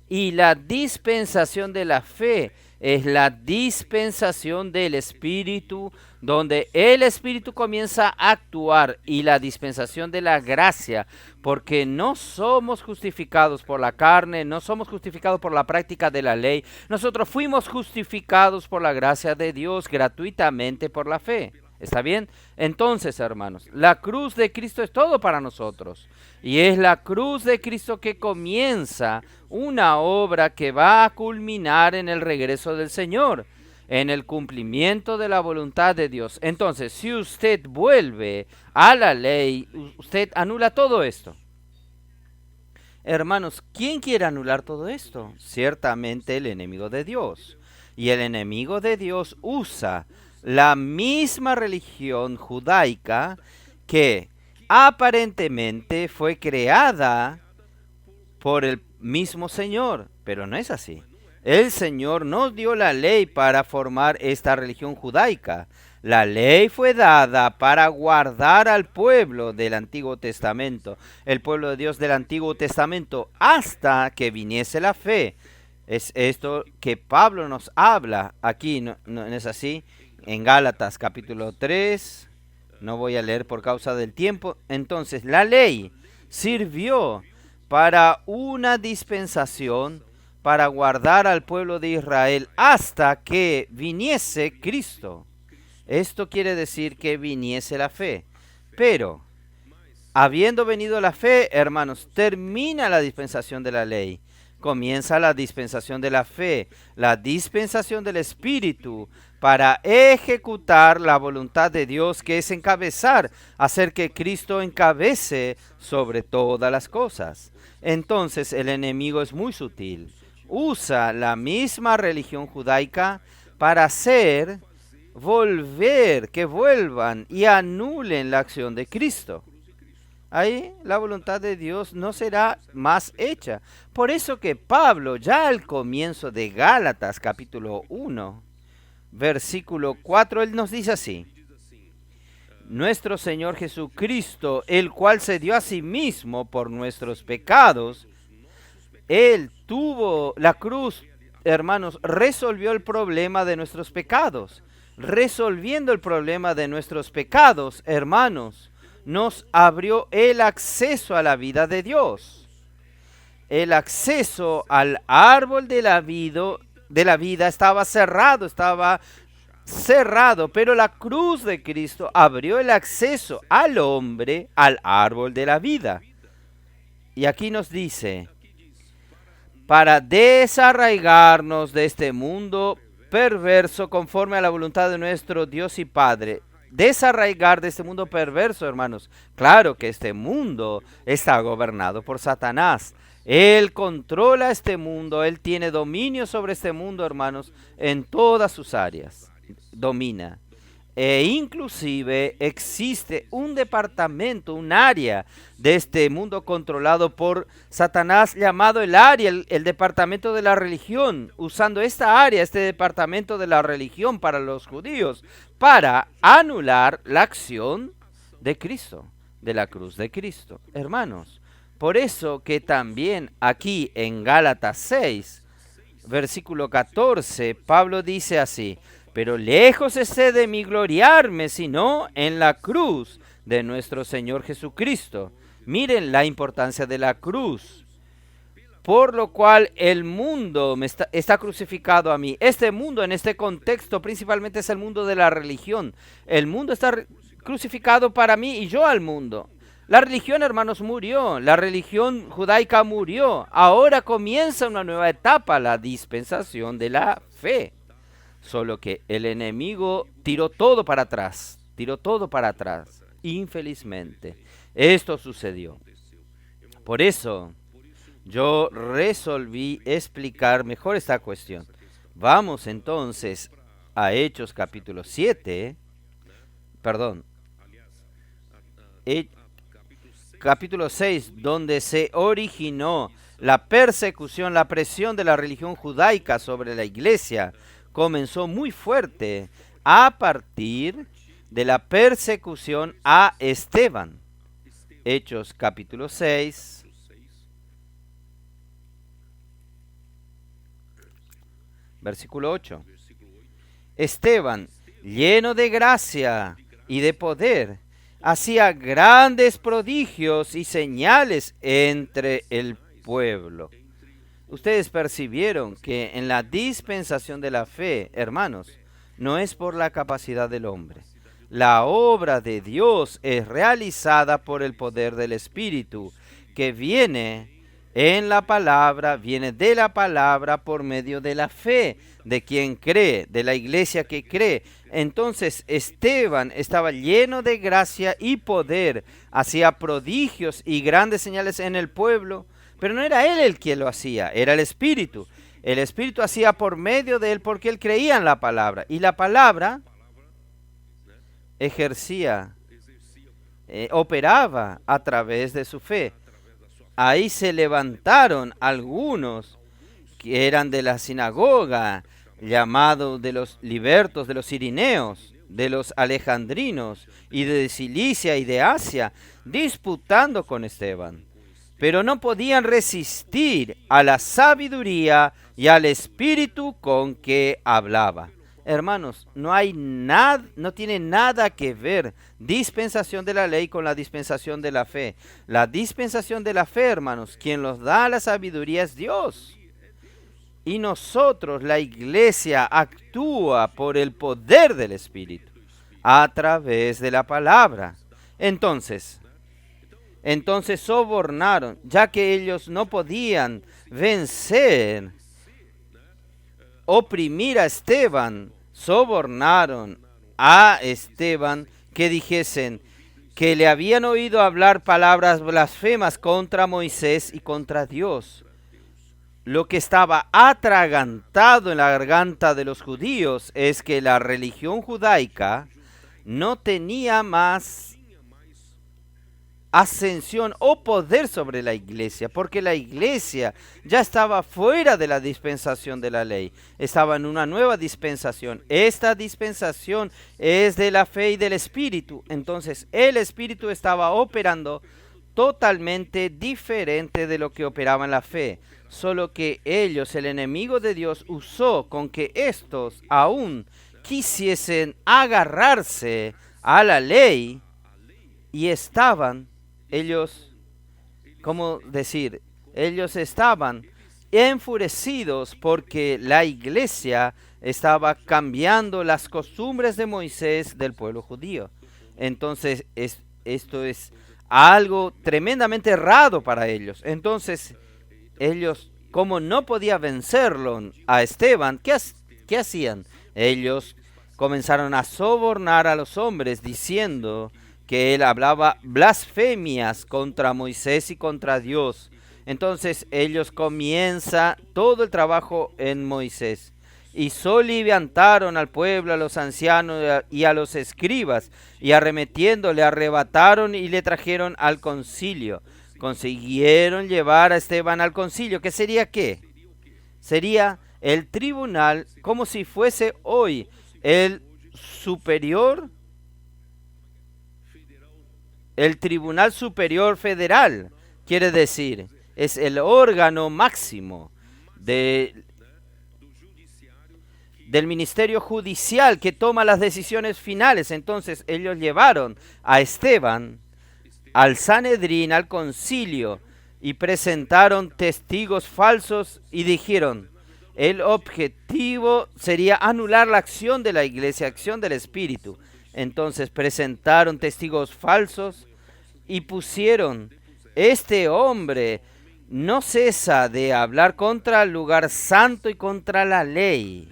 Y la dispensación de la fe es la dispensación del Espíritu, donde el Espíritu comienza a actuar, y la dispensación de la gracia, porque no somos justificados por la carne, no somos justificados por la práctica de la ley. Nosotros fuimos justificados por la gracia de Dios gratuitamente por la fe. ¿Está bien? Entonces, hermanos, la cruz de Cristo es todo para nosotros. Y es la cruz de Cristo que comienza una obra que va a culminar en el regreso del Señor, en el cumplimiento de la voluntad de Dios. Entonces, si usted vuelve a la ley, usted anula todo esto. Hermanos, ¿quién quiere anular todo esto? Ciertamente el enemigo de Dios. Y el enemigo de Dios usa la misma religión judaica que aparentemente fue creada por el mismo Señor, pero no es así. El Señor nos dio la ley para formar esta religión judaica. La ley fue dada para guardar al pueblo del Antiguo Testamento, el pueblo de Dios del Antiguo Testamento, hasta que viniese la fe. Es esto que Pablo nos habla aquí, ¿no es así? En Gálatas capítulo 3, no voy a leer por causa del tiempo. Entonces, la ley sirvió para una dispensación para guardar al pueblo de Israel hasta que viniese Cristo. Esto quiere decir que viniese la fe. Pero, habiendo venido la fe, hermanos, termina la dispensación de la ley. Comienza la dispensación de la fe, la dispensación del Espíritu, para ejecutar la voluntad de Dios, que es encabezar, hacer que Cristo encabece sobre todas las cosas. Entonces el enemigo es muy sutil. Usa la misma religión judaica para hacer volver, que vuelvan y anulen la acción de Cristo. Ahí la voluntad de Dios no será más hecha. Por eso que Pablo, ya al comienzo de Gálatas capítulo 1, versículo 4, él nos dice así: nuestro Señor Jesucristo, el cual se dio a sí mismo por nuestros pecados, él tuvo la cruz, hermanos, resolvió el problema de nuestros pecados. Resolviendo el problema de nuestros pecados, hermanos, nos abrió el acceso a la vida de Dios. El acceso al árbol de la vida estaba cerrado, pero la cruz de Cristo abrió el acceso al hombre al árbol de la vida. Y aquí nos dice: para desarraigarnos de este mundo perverso conforme a la voluntad de nuestro Dios y Padre. Desarraigar de este mundo perverso, hermanos. Claro que este mundo está gobernado por Satanás. Él controla este mundo, él tiene dominio sobre este mundo, hermanos, en todas sus áreas. Domina. E inclusive existe un departamento, un área de este mundo controlado por Satanás llamado el área, el departamento de la religión, usando esta área, este departamento de la religión para los judíos, para anular la acción de Cristo, de la cruz de Cristo. Hermanos, por eso que también aquí en Gálatas 6, versículo 14, Pablo dice así: pero lejos esté de mí gloriarme, sino en la cruz de nuestro Señor Jesucristo. Miren la importancia de la cruz. Por lo cual el mundo está crucificado a mí. Este mundo en este contexto principalmente es el mundo de la religión. El mundo está crucificado para mí y yo al mundo. La religión, hermanos, murió. La religión judaica murió. Ahora comienza una nueva etapa, la dispensación de la fe. Solo que el enemigo tiró todo para atrás, infelizmente. Esto sucedió. Por eso yo resolví explicar mejor esta cuestión. Vamos entonces a Hechos capítulo 7, capítulo 6, donde se originó la persecución, la presión de la religión judaica sobre la iglesia. Comenzó muy fuerte a partir de la persecución a Esteban. Hechos capítulo 6, versículo 8. Esteban, lleno de gracia y de poder, hacía grandes prodigios y señales entre el pueblo. Ustedes percibieron que en la dispensación de la fe, hermanos, no es por la capacidad del hombre. La obra de Dios es realizada por el poder del Espíritu, que viene en la palabra, viene de la palabra por medio de la fe, de quien cree, de la iglesia que cree. Entonces Esteban estaba lleno de gracia y poder, hacía prodigios y grandes señales en el pueblo. Pero no era él el que lo hacía, era el Espíritu. El Espíritu hacía por medio de él porque él creía en la palabra. Y la palabra ejercía, operaba a través de su fe. Ahí se levantaron algunos que eran de la sinagoga, llamados de los libertos, de los sirineos, de los alejandrinos, y de Cilicia y de Asia, disputando con Esteban. Pero no podían resistir a la sabiduría y al espíritu con que hablaba. Hermanos, no hay nada, no tiene nada que ver dispensación de la ley con la dispensación de la fe. La dispensación de la fe, hermanos, quien nos da la sabiduría es Dios. Y nosotros, la iglesia, actúa por el poder del Espíritu a través de la palabra. Entonces sobornaron, ya que ellos no podían vencer, oprimir a Esteban, sobornaron a Esteban que dijesen que le habían oído hablar palabras blasfemas contra Moisés y contra Dios. Lo que estaba atragantado en la garganta de los judíos es que la religión judaica no tenía más ascensión o poder sobre la iglesia, porque la iglesia ya estaba fuera de la dispensación de la ley, estaba en una nueva dispensación. Esta dispensación es de la fe y del Espíritu. Entonces el Espíritu estaba operando totalmente diferente de lo que operaba en la fe, solo que ellos, el enemigo de Dios, usó con que estos aún quisiesen agarrarse a la ley y estaban ellos, ¿cómo decir? Ellos estaban enfurecidos porque la iglesia estaba cambiando las costumbres de Moisés del pueblo judío. Entonces, esto es algo tremendamente errado para ellos. Entonces, ellos, como no podía vencerlo a Esteban, ¿qué hacían? Ellos comenzaron a sobornar a los hombres diciendo que él hablaba blasfemias contra Moisés y contra Dios. Entonces ellos comienzan todo el trabajo en Moisés y soliviantaron al pueblo, a los ancianos y a los escribas, y arremetiendo le arrebataron y le trajeron al concilio. Consiguieron llevar a Esteban al concilio, que sería ¿qué? Sería el tribunal, como si fuese hoy el superior, el Tribunal Superior Federal, quiere decir, es el órgano máximo del ministerio judicial que toma las decisiones finales. Entonces ellos llevaron a Esteban al Sanedrín, al concilio, y presentaron testigos falsos y dijeron, el objetivo sería anular la acción de la iglesia, acción del Espíritu. Entonces presentaron testigos falsos y pusieron, este hombre no cesa de hablar contra el lugar santo y contra la ley.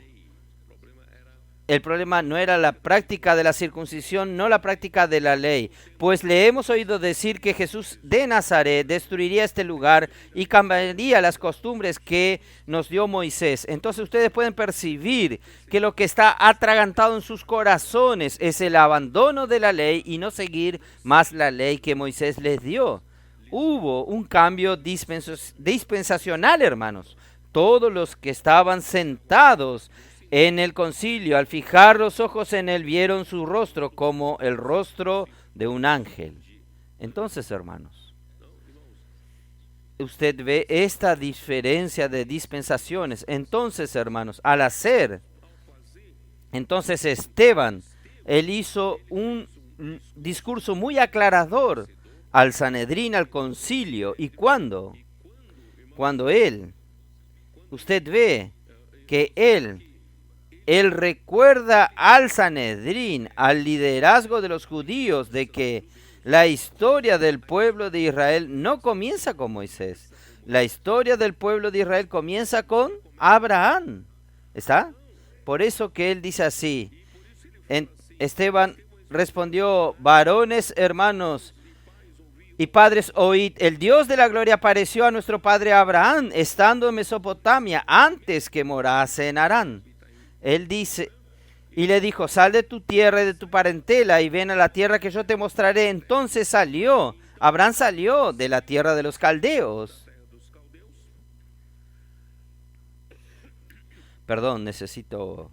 El problema no era la práctica de la circuncisión, no la práctica de la ley, pues le hemos oído decir que Jesús de Nazaret destruiría este lugar y cambiaría las costumbres que nos dio Moisés. Entonces ustedes pueden percibir que lo que está atragantado en sus corazones es el abandono de la ley y no seguir más la ley que Moisés les dio. Hubo un cambio dispensacional, hermanos. Todos los que estaban sentados en el concilio, al fijar los ojos en él, vieron su rostro como el rostro de un ángel. Entonces, hermanos, usted ve esta diferencia de dispensaciones. Entonces, hermanos, al hacer, entonces Esteban, él hizo un discurso muy aclarador al Sanedrín, al concilio. Y cuando usted ve que él recuerda al Sanedrín, al liderazgo de los judíos, de que la historia del pueblo de Israel no comienza con Moisés. La historia del pueblo de Israel comienza con Abraham. ¿Está? Por eso que él dice así. Esteban respondió, varones hermanos, Y padres, oíd, el Dios de la gloria apareció a nuestro padre Abraham, estando en Mesopotamia, antes que morase en Harán. Él dice, y le dijo, sal de tu tierra y de tu parentela y ven a la tierra que yo te mostraré. Entonces salió, Abraham salió de la tierra de los caldeos. Perdón, necesito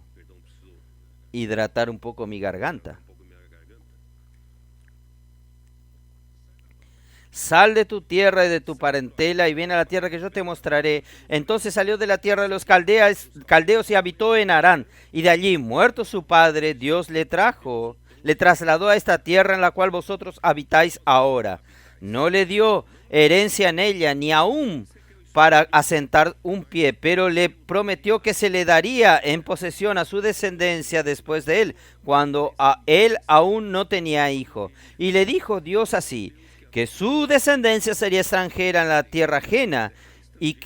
hidratar un poco mi garganta. Sal de tu tierra y de tu parentela y ven a la tierra que yo te mostraré. Entonces salió de la tierra de los caldeos y habitó en Harán. Y de allí, muerto su padre, Dios le trasladó a esta tierra en la cual vosotros habitáis ahora. No le dio herencia en ella, ni aún para asentar un pie, pero le prometió que se le daría en posesión a su descendencia después de él, cuando él aún no tenía hijo. Y le dijo Dios así, que su descendencia sería extranjera en la tierra ajena y,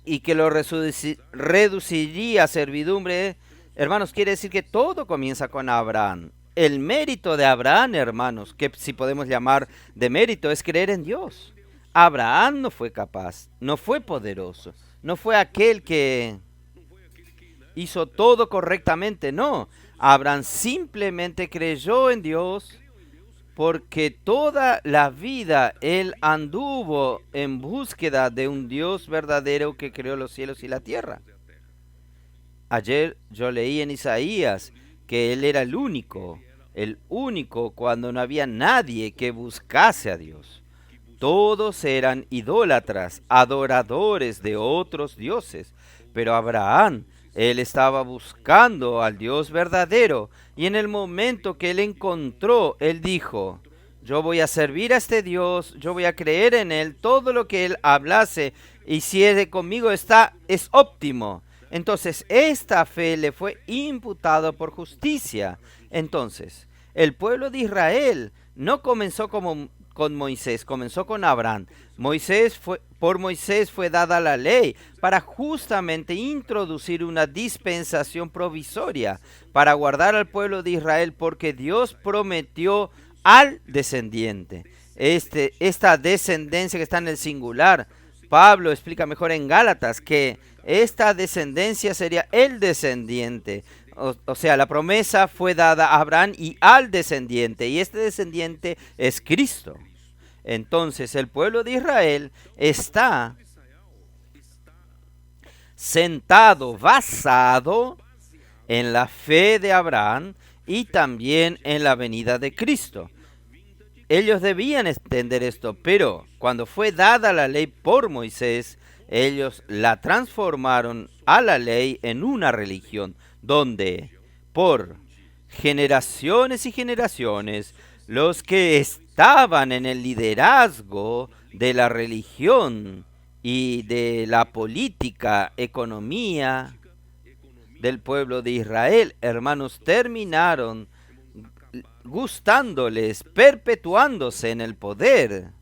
y que lo reduciría a servidumbre. Hermanos, quiere decir que todo comienza con Abraham. El mérito de Abraham, hermanos, que si podemos llamar de mérito, es creer en Dios. Abraham no fue capaz, no fue poderoso, no fue aquel que hizo todo correctamente, no. Abraham simplemente creyó en Dios porque toda la vida él anduvo en búsqueda de un Dios verdadero que creó los cielos y la tierra. Ayer yo leí en Isaías que él era el único cuando no había nadie que buscase a Dios. Todos eran idólatras, adoradores de otros dioses, pero Abraham, él estaba buscando al Dios verdadero, y en el momento que él encontró, él dijo, yo voy a servir a este Dios, yo voy a creer en él, todo lo que él hablase, y si él conmigo está, es óptimo. Entonces, esta fe le fue imputada por justicia. Entonces, el pueblo de Israel no comenzó con Moisés, comenzó con Abraham. Por Moisés fue dada la ley para justamente introducir una dispensación provisoria para guardar al pueblo de Israel, porque Dios prometió al descendiente. Esta descendencia que está en el singular, Pablo explica mejor en Gálatas que esta descendencia sería el descendiente. O sea, la promesa fue dada a Abraham y al descendiente, y este descendiente es Cristo. Entonces el pueblo de Israel está sentado, basado en la fe de Abraham y también en la venida de Cristo. Ellos debían entender esto, pero cuando fue dada la ley por Moisés, ellos la transformaron a la ley en una religión, donde por generaciones y generaciones los que estaban en el liderazgo de la religión y de la política, economía del pueblo de Israel, hermanos, terminaron gustándoles, perpetuándose en el poder,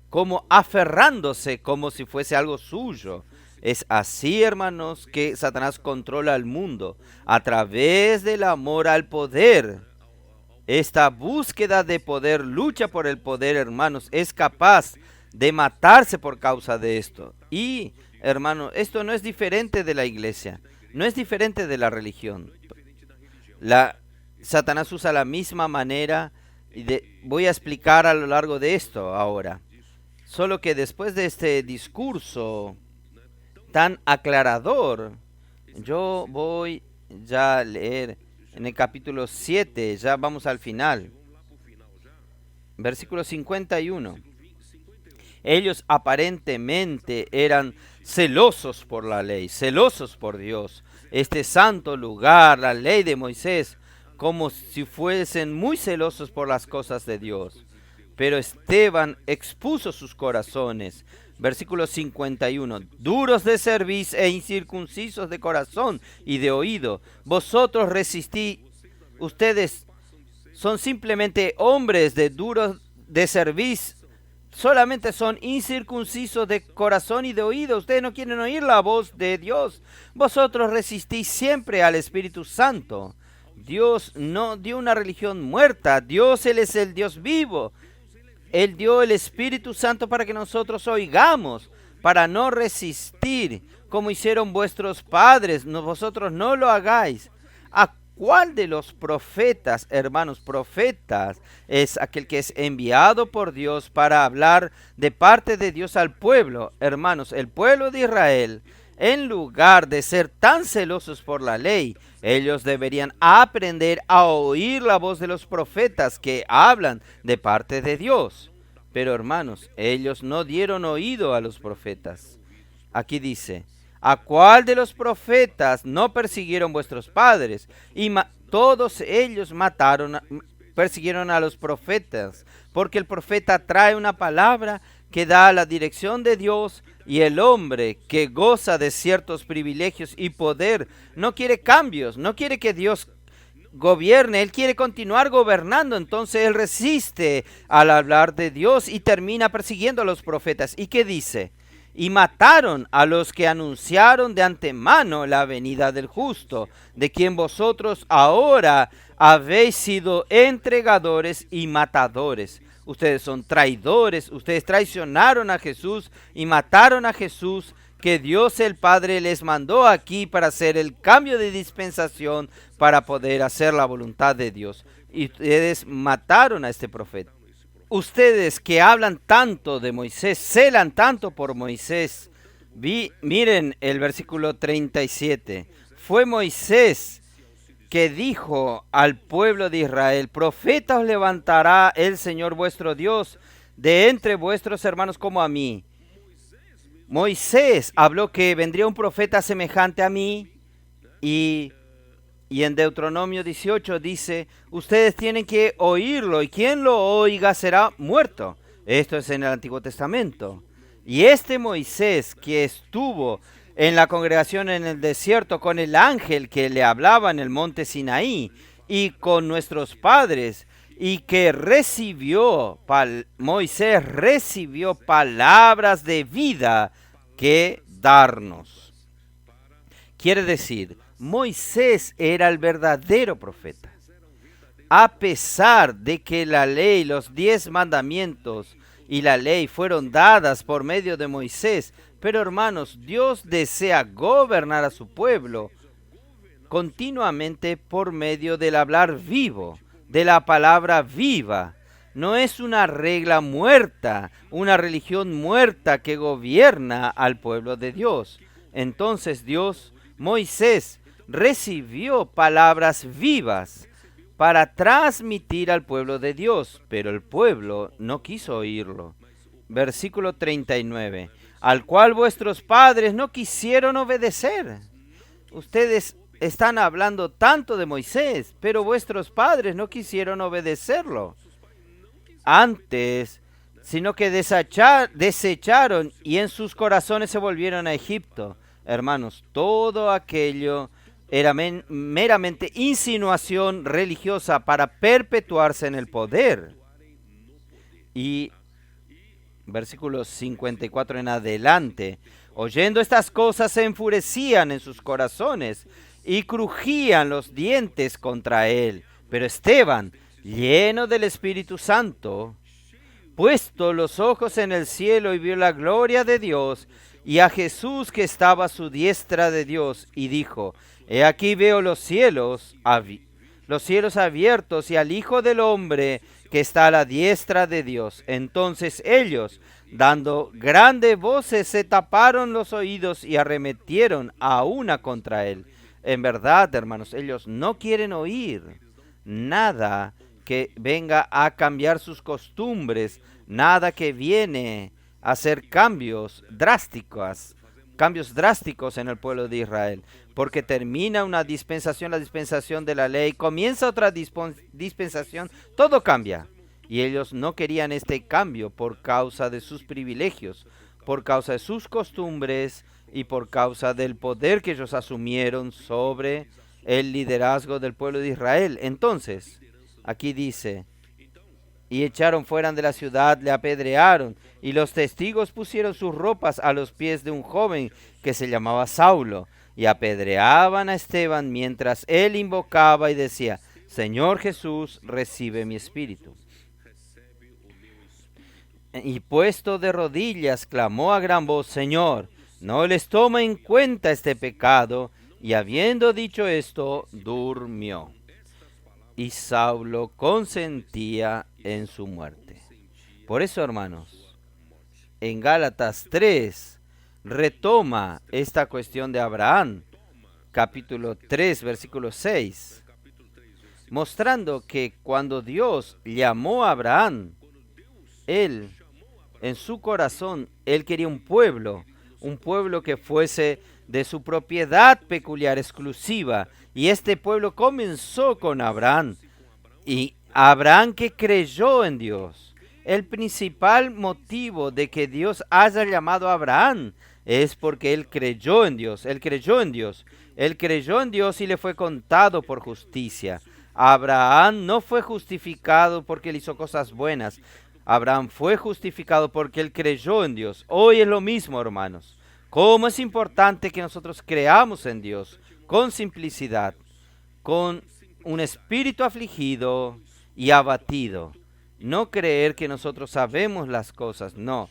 como aferrándose como si fuese algo suyo. Es así, hermanos, que Satanás controla al mundo a través del amor al poder. Esta búsqueda de poder, lucha por el poder, hermanos, es capaz de matarse por causa de esto. Y, hermanos, esto no es diferente de la iglesia, no es diferente de la religión. Satanás usa la misma manera y voy a explicar a lo largo de esto ahora. Solo que después de este discurso tan aclarador, yo voy ya a leer en el capítulo 7, ya vamos al final, versículo 51. Ellos aparentemente eran celosos por la ley, celosos por Dios, este santo lugar, la ley de Moisés, como si fuesen muy celosos por las cosas de Dios. Pero Esteban expuso sus corazones. Versículo 51. Duros de cerviz e incircuncisos de corazón y de oído. Vosotros resistís. Ustedes son simplemente hombres de duros de cerviz. Solamente son incircuncisos de corazón y de oído. Ustedes no quieren oír la voz de Dios. Vosotros resistís siempre al Espíritu Santo. Dios no dio una religión muerta. Dios, Él es el Dios vivo. Él dio el Espíritu Santo para que nosotros oigamos, para no resistir, como hicieron vuestros padres. No, vosotros no lo hagáis. ¿A cuál de los profetas, hermanos, profetas, es aquel que es enviado por Dios para hablar de parte de Dios al pueblo? Hermanos, el pueblo de Israel, en lugar de ser tan celosos por la ley, ellos deberían aprender a oír la voz de los profetas que hablan de parte de Dios. Pero hermanos, ellos no dieron oído a los profetas. Aquí dice, ¿a cuál de los profetas no persiguieron vuestros padres? Y todos ellos persiguieron a los profetas, porque el profeta trae una palabra que da la dirección de Dios, y el hombre que goza de ciertos privilegios y poder no quiere cambios, no quiere que Dios gobierne, él quiere continuar gobernando. Entonces él resiste al hablar de Dios y termina persiguiendo a los profetas. ¿Y qué dice? Y mataron a los que anunciaron de antemano la venida del justo, de quien vosotros ahora habéis sido entregadores y matadores. Ustedes son traidores, ustedes traicionaron a Jesús y mataron a Jesús, que Dios el Padre les mandó aquí para hacer el cambio de dispensación, para poder hacer la voluntad de Dios. Y ustedes mataron a este profeta. Ustedes que hablan tanto de Moisés, celan tanto por Moisés. Miren el versículo 37. Fue Moisés que dijo al pueblo de Israel: profeta os levantará el Señor vuestro Dios de entre vuestros hermanos como a mí. Moisés habló que vendría un profeta semejante a mí, y en Deuteronomio 18 dice, ustedes tienen que oírlo, y quien lo oiga será muerto. Esto es en el Antiguo Testamento. Y este Moisés que estuvo en la congregación en el desierto con el ángel que le hablaba en el monte Sinaí, y con nuestros padres, y que Moisés recibió palabras de vida que darnos. Quiere decir, Moisés era el verdadero profeta. A pesar de que la ley, los 10 mandamientos y la ley fueron dadas por medio de Moisés, pero hermanos, Dios desea gobernar a su pueblo continuamente por medio del hablar vivo, de la palabra viva. No es una regla muerta, una religión muerta que gobierna al pueblo de Dios. Entonces Moisés recibió palabras vivas para transmitir al pueblo de Dios, pero el pueblo no quiso oírlo. Versículo 39, al cual vuestros padres no quisieron obedecer. Ustedes están hablando tanto de Moisés, pero vuestros padres no quisieron obedecerlo. Antes, sino que desecharon y en sus corazones se volvieron a Egipto. Hermanos, todo aquello era meramente insinuación religiosa para perpetuarse en el poder. Y versículos 54 en adelante, oyendo estas cosas se enfurecían en sus corazones y crujían los dientes contra él. Pero Esteban, lleno del Espíritu Santo, puesto los ojos en el cielo, y vio la gloria de Dios y a Jesús que estaba a su diestra de Dios, y dijo: he aquí veo los cielos abiertos y al Hijo del Hombre que está a la diestra de Dios. Entonces ellos, dando grandes voces, se taparon los oídos y arremetieron a una contra él. En verdad, hermanos, ellos no quieren oír nada que venga a cambiar sus costumbres, nada que viene a hacer cambios drásticos en el pueblo de Israel, porque termina una dispensación, la dispensación de la ley, comienza otra dispensación, todo cambia. Y ellos no querían este cambio por causa de sus privilegios, por causa de sus costumbres y por causa del poder que ellos asumieron sobre el liderazgo del pueblo de Israel. Entonces, aquí dice: y echaron fuera de la ciudad, le apedrearon, y los testigos pusieron sus ropas a los pies de un joven que se llamaba Saulo, y apedreaban a Esteban mientras él invocaba y decía: Señor Jesús, recibe mi espíritu. Y puesto de rodillas, clamó a gran voz, Señor, no les toma en cuenta este pecado. Y habiendo dicho esto, durmió. Y Saulo consentía en su muerte. Por eso, hermanos, en Gálatas 3 retoma esta cuestión de Abraham, capítulo 3, versículo 6, mostrando que cuando Dios llamó a Abraham, él, en su corazón, él quería un pueblo que fuese de su propiedad peculiar, exclusiva. Y este pueblo comenzó con Abraham. Y Abraham que creyó en Dios. El principal motivo de que Dios haya llamado a Abraham es porque él creyó en Dios. Él creyó en Dios. Él creyó en Dios y le fue contado por justicia. Abraham no fue justificado porque él hizo cosas buenas. Abraham fue justificado porque él creyó en Dios. Hoy es lo mismo, hermanos. Cómo es importante que nosotros creamos en Dios con simplicidad, con un espíritu afligido y abatido. No creer que nosotros sabemos las cosas, no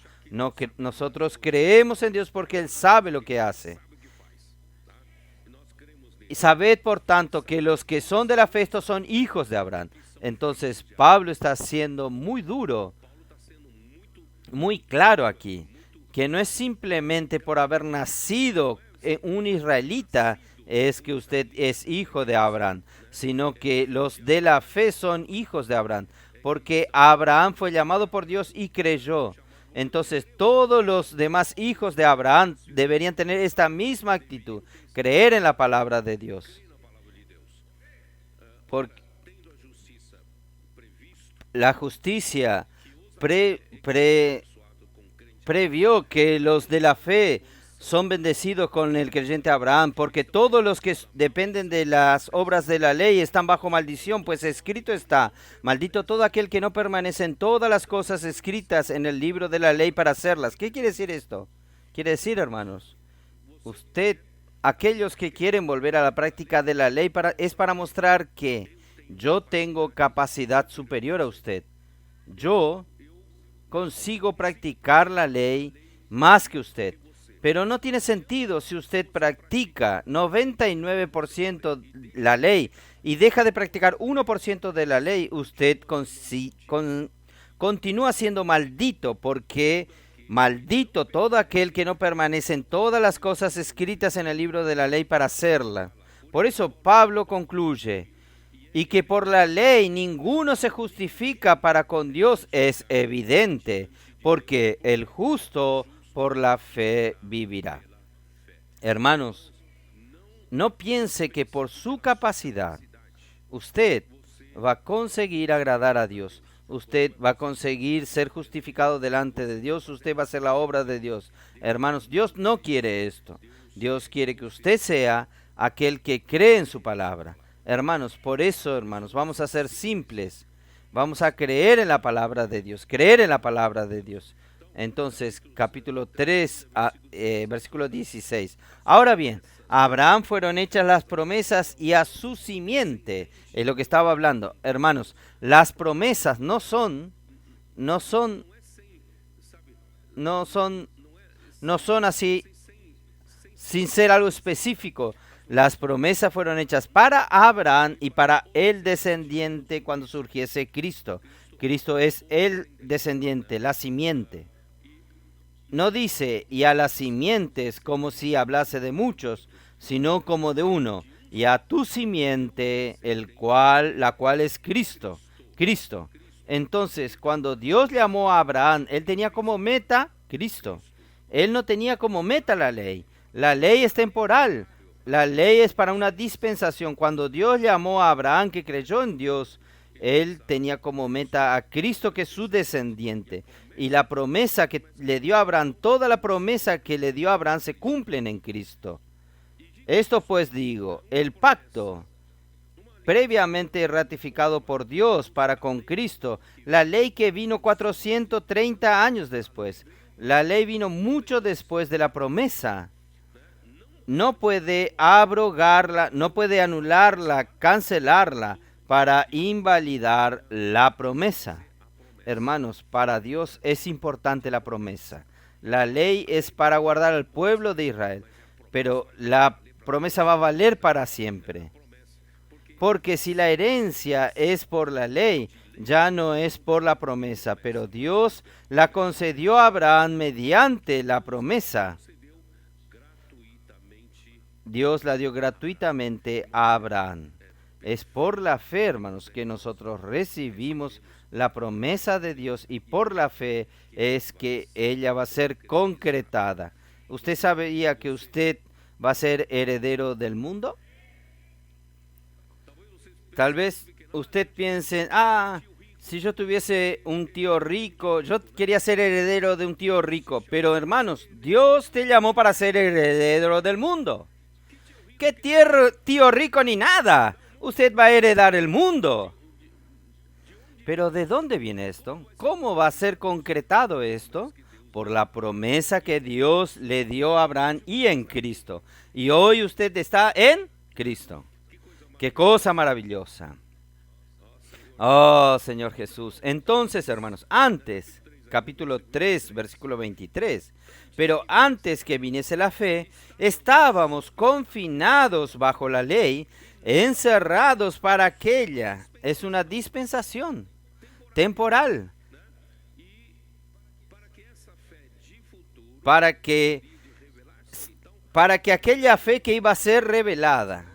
que nosotros creemos en Dios porque Él sabe lo que hace. Y sabed, por tanto, que los que son de la fe, estos son hijos de Abraham. Entonces, Pablo está siendo muy duro, muy claro aquí, que no es simplemente por haber nacido un israelita, es que usted es hijo de Abraham, sino que los de la fe son hijos de Abraham, porque Abraham fue llamado por Dios y creyó. Entonces todos los demás hijos de Abraham deberían tener esta misma actitud, creer en la palabra de Dios. Porque la justicia previó que los de la fe son bendecidos con el creyente Abraham, porque todos los que dependen de las obras de la ley están bajo maldición, pues escrito está, maldito todo aquel que no permanece en todas las cosas escritas en el libro de la ley para hacerlas. ¿Qué quiere decir esto? Quiere decir, hermanos, usted, aquellos que quieren volver a la práctica de la ley, es para mostrar que yo tengo capacidad superior a usted. Yo consigo practicar la ley más que usted. Pero no tiene sentido si usted practica 99% la ley y deja de practicar 1% de la ley, usted continúa siendo maldito, porque maldito todo aquel que no permanece en todas las cosas escritas en el libro de la ley para hacerla. Por eso Pablo concluye, y que por la ley ninguno se justifica para con Dios es evidente, porque el justo por la fe vivirá. Hermanos, no piense que por su capacidad usted va a conseguir agradar a Dios. Usted va a conseguir ser justificado delante de Dios. Usted va a hacer la obra de Dios. Hermanos, Dios no quiere esto. Dios quiere que usted sea aquel que cree en su palabra. Hermanos, por eso, hermanos, vamos a ser simples. Vamos a creer en la palabra de Dios. Creer en la palabra de Dios. Entonces, capítulo 3, versículo 16. Ahora bien, a Abraham fueron hechas las promesas y a su simiente, es lo que estaba hablando. Hermanos, las promesas no son así sin ser algo específico. Las promesas fueron hechas para Abraham y para el descendiente cuando surgiese Cristo. Cristo es el descendiente, la simiente. No dice, y a las simientes, como si hablase de muchos, sino como de uno, y a tu simiente, la cual es Cristo. Cristo. Entonces, cuando Dios llamó a Abraham, él tenía como meta Cristo. Él no tenía como meta la ley. La ley es temporal. La ley es para una dispensación. Cuando Dios llamó a Abraham, que creyó en Dios, él tenía como meta a Cristo, que es su descendiente. Y la promesa que le dio a Abraham, toda la promesa que le dio a Abraham se cumplen en Cristo. Esto pues digo, el pacto previamente ratificado por Dios para con Cristo, la ley que vino 430 años después, la ley vino mucho después de la promesa, no puede abrogarla, no puede anularla, cancelarla para invalidar la promesa. Hermanos, para Dios es importante la promesa. La ley es para guardar al pueblo de Israel, pero la promesa va a valer para siempre. Porque si la herencia es por la ley, ya no es por la promesa, pero Dios la concedió a Abraham mediante la promesa. Dios la dio gratuitamente a Abraham. Es por la fe, hermanos, que nosotros recibimos la promesa de Dios y por la fe es que ella va a ser concretada. ¿Usted sabía que usted va a ser heredero del mundo? Tal vez usted piense, si yo tuviese un tío rico, yo quería ser heredero de un tío rico, pero hermanos, Dios te llamó para ser heredero del mundo. ¿Qué tío rico ni nada? Usted va a heredar el mundo. Pero ¿de dónde viene esto? ¿Cómo va a ser concretado esto? Por la promesa que Dios le dio a Abraham y en Cristo. Y hoy usted está en Cristo. ¡Qué cosa maravillosa! Oh, Señor Jesús. Entonces, hermanos, antes, capítulo 3, versículo 23, pero antes que viniese la fe, estábamos confinados bajo la ley, encerrados para aquella. Es una dispensación temporal. Para que aquella fe que iba a ser revelada.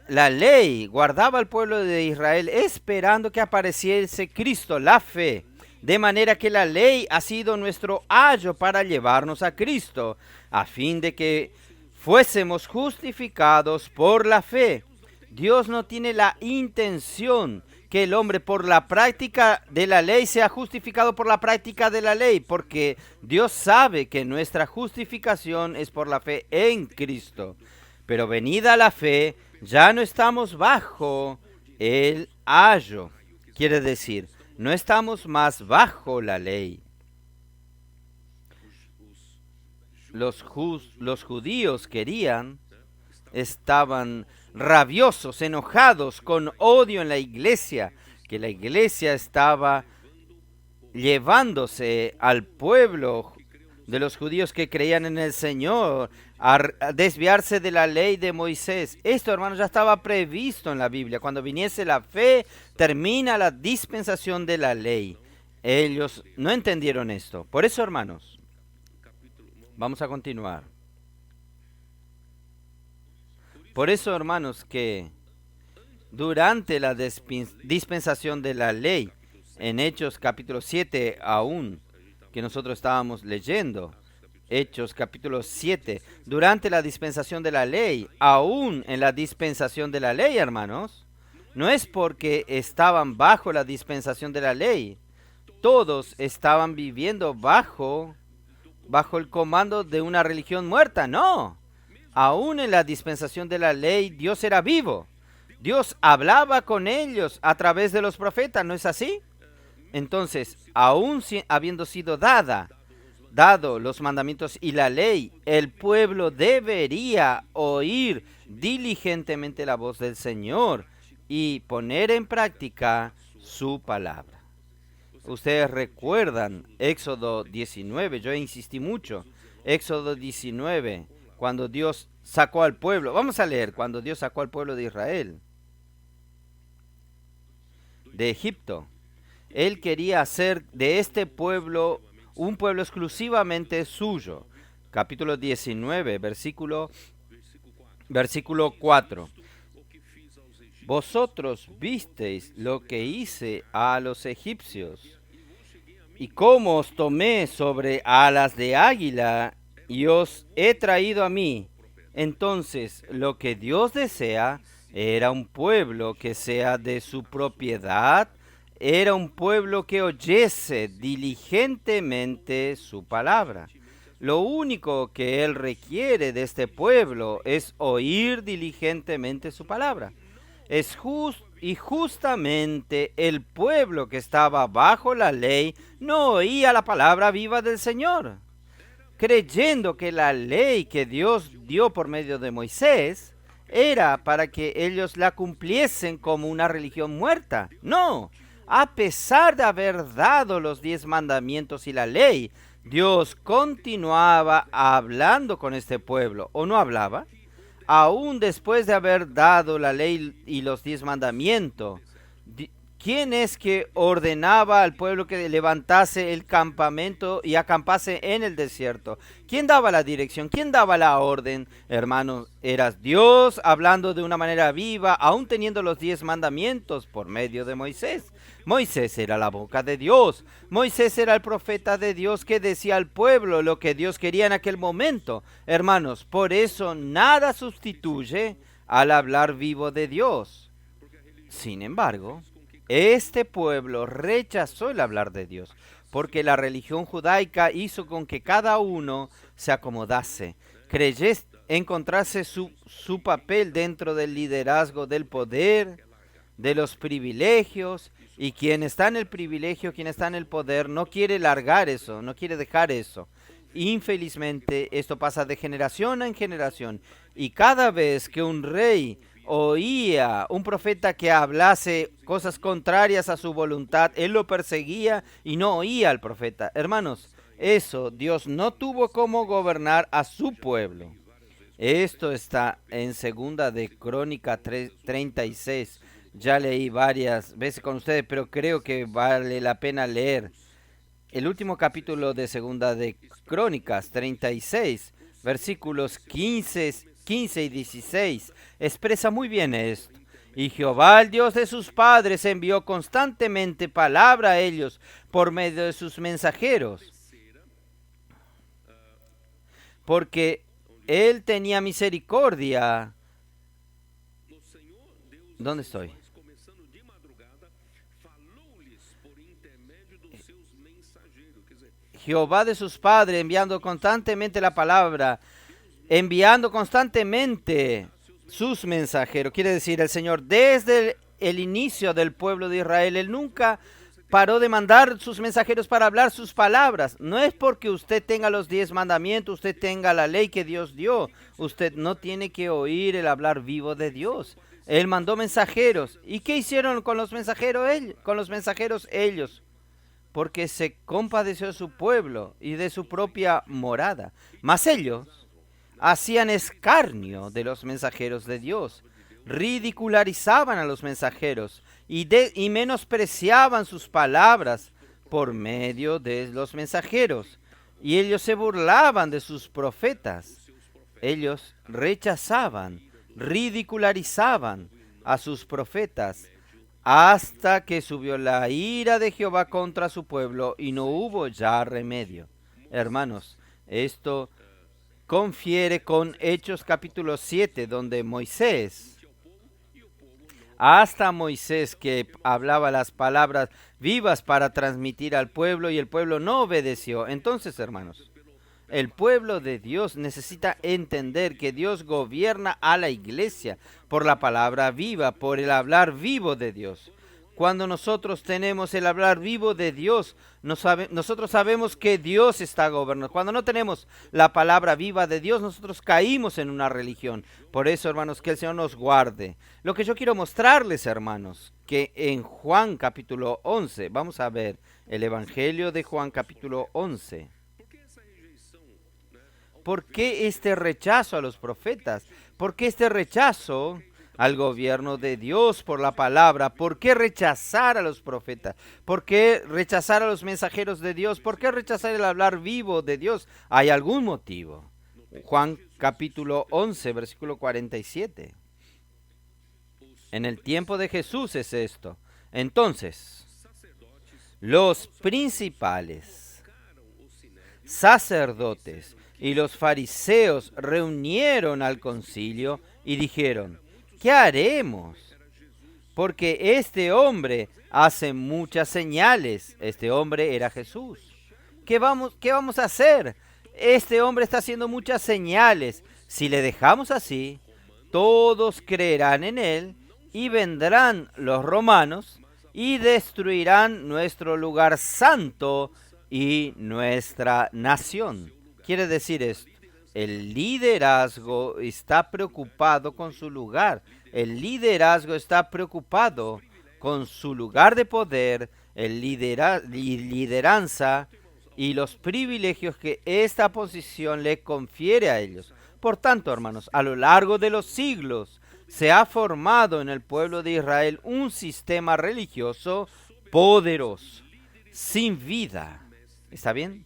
La ley guardaba al pueblo de Israel esperando que apareciese Cristo, la fe. De manera que la ley ha sido nuestro ayo para llevarnos a Cristo, a fin de que fuésemos justificados por la fe. Dios no tiene la intención que el hombre por la práctica de la ley sea justificado por la práctica de la ley, porque Dios sabe que nuestra justificación es por la fe en Cristo. Pero venida la fe, ya no estamos bajo el ayo. Quiere decir, no estamos más bajo la ley. Los judíos estaban rabiosos, enojados, con odio en la iglesia, que la iglesia estaba llevándose al pueblo de los judíos que creían en el Señor a desviarse de la ley de Moisés. Esto, hermanos, ya estaba previsto en la Biblia. Cuando viniese la fe, termina la dispensación de la ley. Ellos no entendieron esto. Por eso, hermanos, vamos a continuar. Por eso, hermanos, que durante la dispensación de la ley, en Hechos capítulo 7 aún, que nosotros estábamos leyendo, Hechos capítulo 7, durante la dispensación de la ley, aún en la dispensación de la ley, hermanos, no es porque estaban bajo la dispensación de la ley, todos estaban viviendo bajo el comando de una religión muerta, no. Aún en la dispensación de la ley, Dios era vivo. Dios hablaba con ellos a través de los profetas, ¿no es así? Entonces, aún habiendo sido dado los mandamientos y la ley, el pueblo debería oír diligentemente la voz del Señor y poner en práctica su palabra. Ustedes recuerdan Éxodo 19, yo insistí mucho, Éxodo 19, cuando Dios sacó al pueblo. Vamos a leer, cuando Dios sacó al pueblo de Israel de Egipto. Él quería hacer de este pueblo un pueblo exclusivamente suyo. Capítulo 19, versículo 4. Vosotros visteis lo que hice a los egipcios, y cómo os tomé sobre alas de águila, y os he traído a mí. Entonces, lo que Dios desea era un pueblo que sea de su propiedad, era un pueblo que oyese diligentemente su palabra. Lo único que Él requiere de este pueblo es oír diligentemente su palabra. Y justamente el pueblo que estaba bajo la ley no oía la palabra viva del Señor, creyendo que la ley que Dios dio por medio de Moisés era para que ellos la cumpliesen como una religión muerta. No, a pesar de haber dado los 10 mandamientos y la ley, Dios continuaba hablando con este pueblo, ¿o no hablaba? Aún después de haber dado la ley y los 10 mandamientos, ¿quién es que ordenaba al pueblo que levantase el campamento y acampase en el desierto? ¿Quién daba la dirección? ¿Quién daba la orden? Hermanos, eras Dios hablando de una manera viva, aún teniendo los 10 mandamientos por medio de Moisés. Moisés era la boca de Dios. Moisés era el profeta de Dios que decía al pueblo lo que Dios quería en aquel momento. Hermanos, por eso nada sustituye al hablar vivo de Dios. Sin embargo, este pueblo rechazó el hablar de Dios, porque la religión judaica hizo con que cada uno se acomodase, creyese encontrarse su papel dentro del liderazgo, del poder, de los privilegios, y quien está en el privilegio, quien está en el poder, no quiere largar eso, no quiere dejar eso. Infelizmente, esto pasa de generación en generación, y cada vez que un rey oía un profeta que hablase cosas contrarias a su voluntad, él lo perseguía y no oía al profeta. Hermanos, eso Dios no tuvo cómo gobernar a su pueblo. Esto está en segunda de Crónica 36. Ya leí varias veces con ustedes, pero creo que vale la pena leer el último capítulo de segunda de Crónicas 36, versículos 15 y 16, expresa muy bien esto. Y Jehová, el Dios de sus padres, envió constantemente palabra a ellos por medio de sus mensajeros, porque él tenía misericordia. ¿Dónde estoy? Jehová de sus padres, enviando constantemente la palabra, enviando constantemente sus mensajeros. Quiere decir, el Señor desde el inicio del pueblo de Israel, Él nunca paró de mandar sus mensajeros para hablar sus palabras. No es porque usted tenga los 10 mandamientos, usted tenga la ley que Dios dio. Usted no tiene que oír el hablar vivo de Dios. Él mandó mensajeros. ¿Y qué hicieron con los mensajeros ellos? Porque se compadeció de su pueblo y de su propia morada. Mas ellos hacían escarnio de los mensajeros de Dios, ridicularizaban a los mensajeros y menospreciaban sus palabras por medio de los mensajeros. Y ellos se burlaban de sus profetas. Ellos rechazaban, ridicularizaban a sus profetas, hasta que subió la ira de Jehová contra su pueblo y no hubo ya remedio. Hermanos, esto confiere con Hechos capítulo 7, donde hasta Moisés que hablaba las palabras vivas para transmitir al pueblo y el pueblo no obedeció. Entonces, hermanos, el pueblo de Dios necesita entender que Dios gobierna a la iglesia por la palabra viva, por el hablar vivo de Dios. Cuando nosotros tenemos el hablar vivo de Dios, nosotros sabemos que Dios está gobernando. Cuando no tenemos la palabra viva de Dios, nosotros caímos en una religión. Por eso, hermanos, que el Señor nos guarde. Lo que yo quiero mostrarles, hermanos, que en Juan capítulo 11, vamos a ver el Evangelio de Juan capítulo 11. ¿Por qué este rechazo a los profetas? ¿Por qué este rechazo al gobierno de Dios por la palabra? ¿Por qué rechazar a los profetas? ¿Por qué rechazar a los mensajeros de Dios? ¿Por qué rechazar el hablar vivo de Dios? ¿Hay algún motivo? Juan capítulo 11, versículo 47. En el tiempo de Jesús es esto. Entonces, los principales sacerdotes y los fariseos reunieron al concilio y dijeron: ¿qué haremos? Porque este hombre hace muchas señales. Este hombre era Jesús. ¿Qué vamos a hacer? Este hombre está haciendo muchas señales. Si le dejamos así, todos creerán en él y vendrán los romanos y destruirán nuestro lugar santo y nuestra nación. Quiere decir esto: el liderazgo está preocupado con su lugar. El liderazgo está preocupado con su lugar de poder, lideranza y los privilegios que esta posición le confiere a ellos. Por tanto, hermanos, a lo largo de los siglos se ha formado en el pueblo de Israel un sistema religioso poderoso, sin vida. ¿Está bien?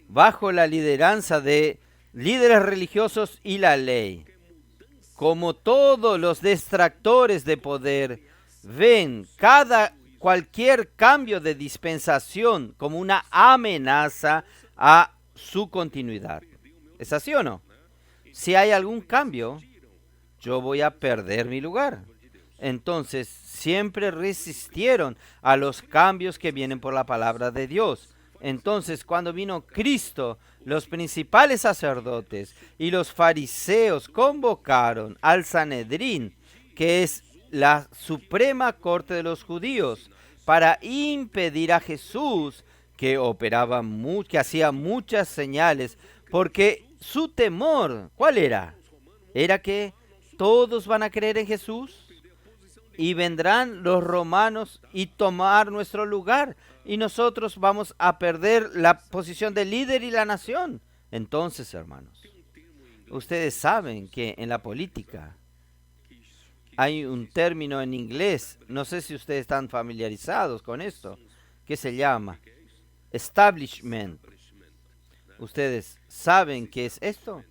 Bajo la lideranza de líderes religiosos y la ley. Como todos los detractores de poder ven cualquier cambio de dispensación como una amenaza a su continuidad. ¿Es así o no? Si hay algún cambio, yo voy a perder mi lugar. Entonces, siempre resistieron a los cambios que vienen por la palabra de Dios. Entonces, cuando vino Cristo, los principales sacerdotes y los fariseos convocaron al Sanedrín, que es la suprema corte de los judíos, para impedir a Jesús, que que hacía muchas señales, porque su temor, ¿cuál era? Era que todos van a creer en Jesús y vendrán los romanos y tomar nuestro lugar y nosotros vamos a perder la posición de líder y la nación. Entonces, hermanos, ustedes saben que en la política hay un término en inglés, no sé si ustedes están familiarizados con esto, que se llama establishment. ¿Ustedes saben qué es esto?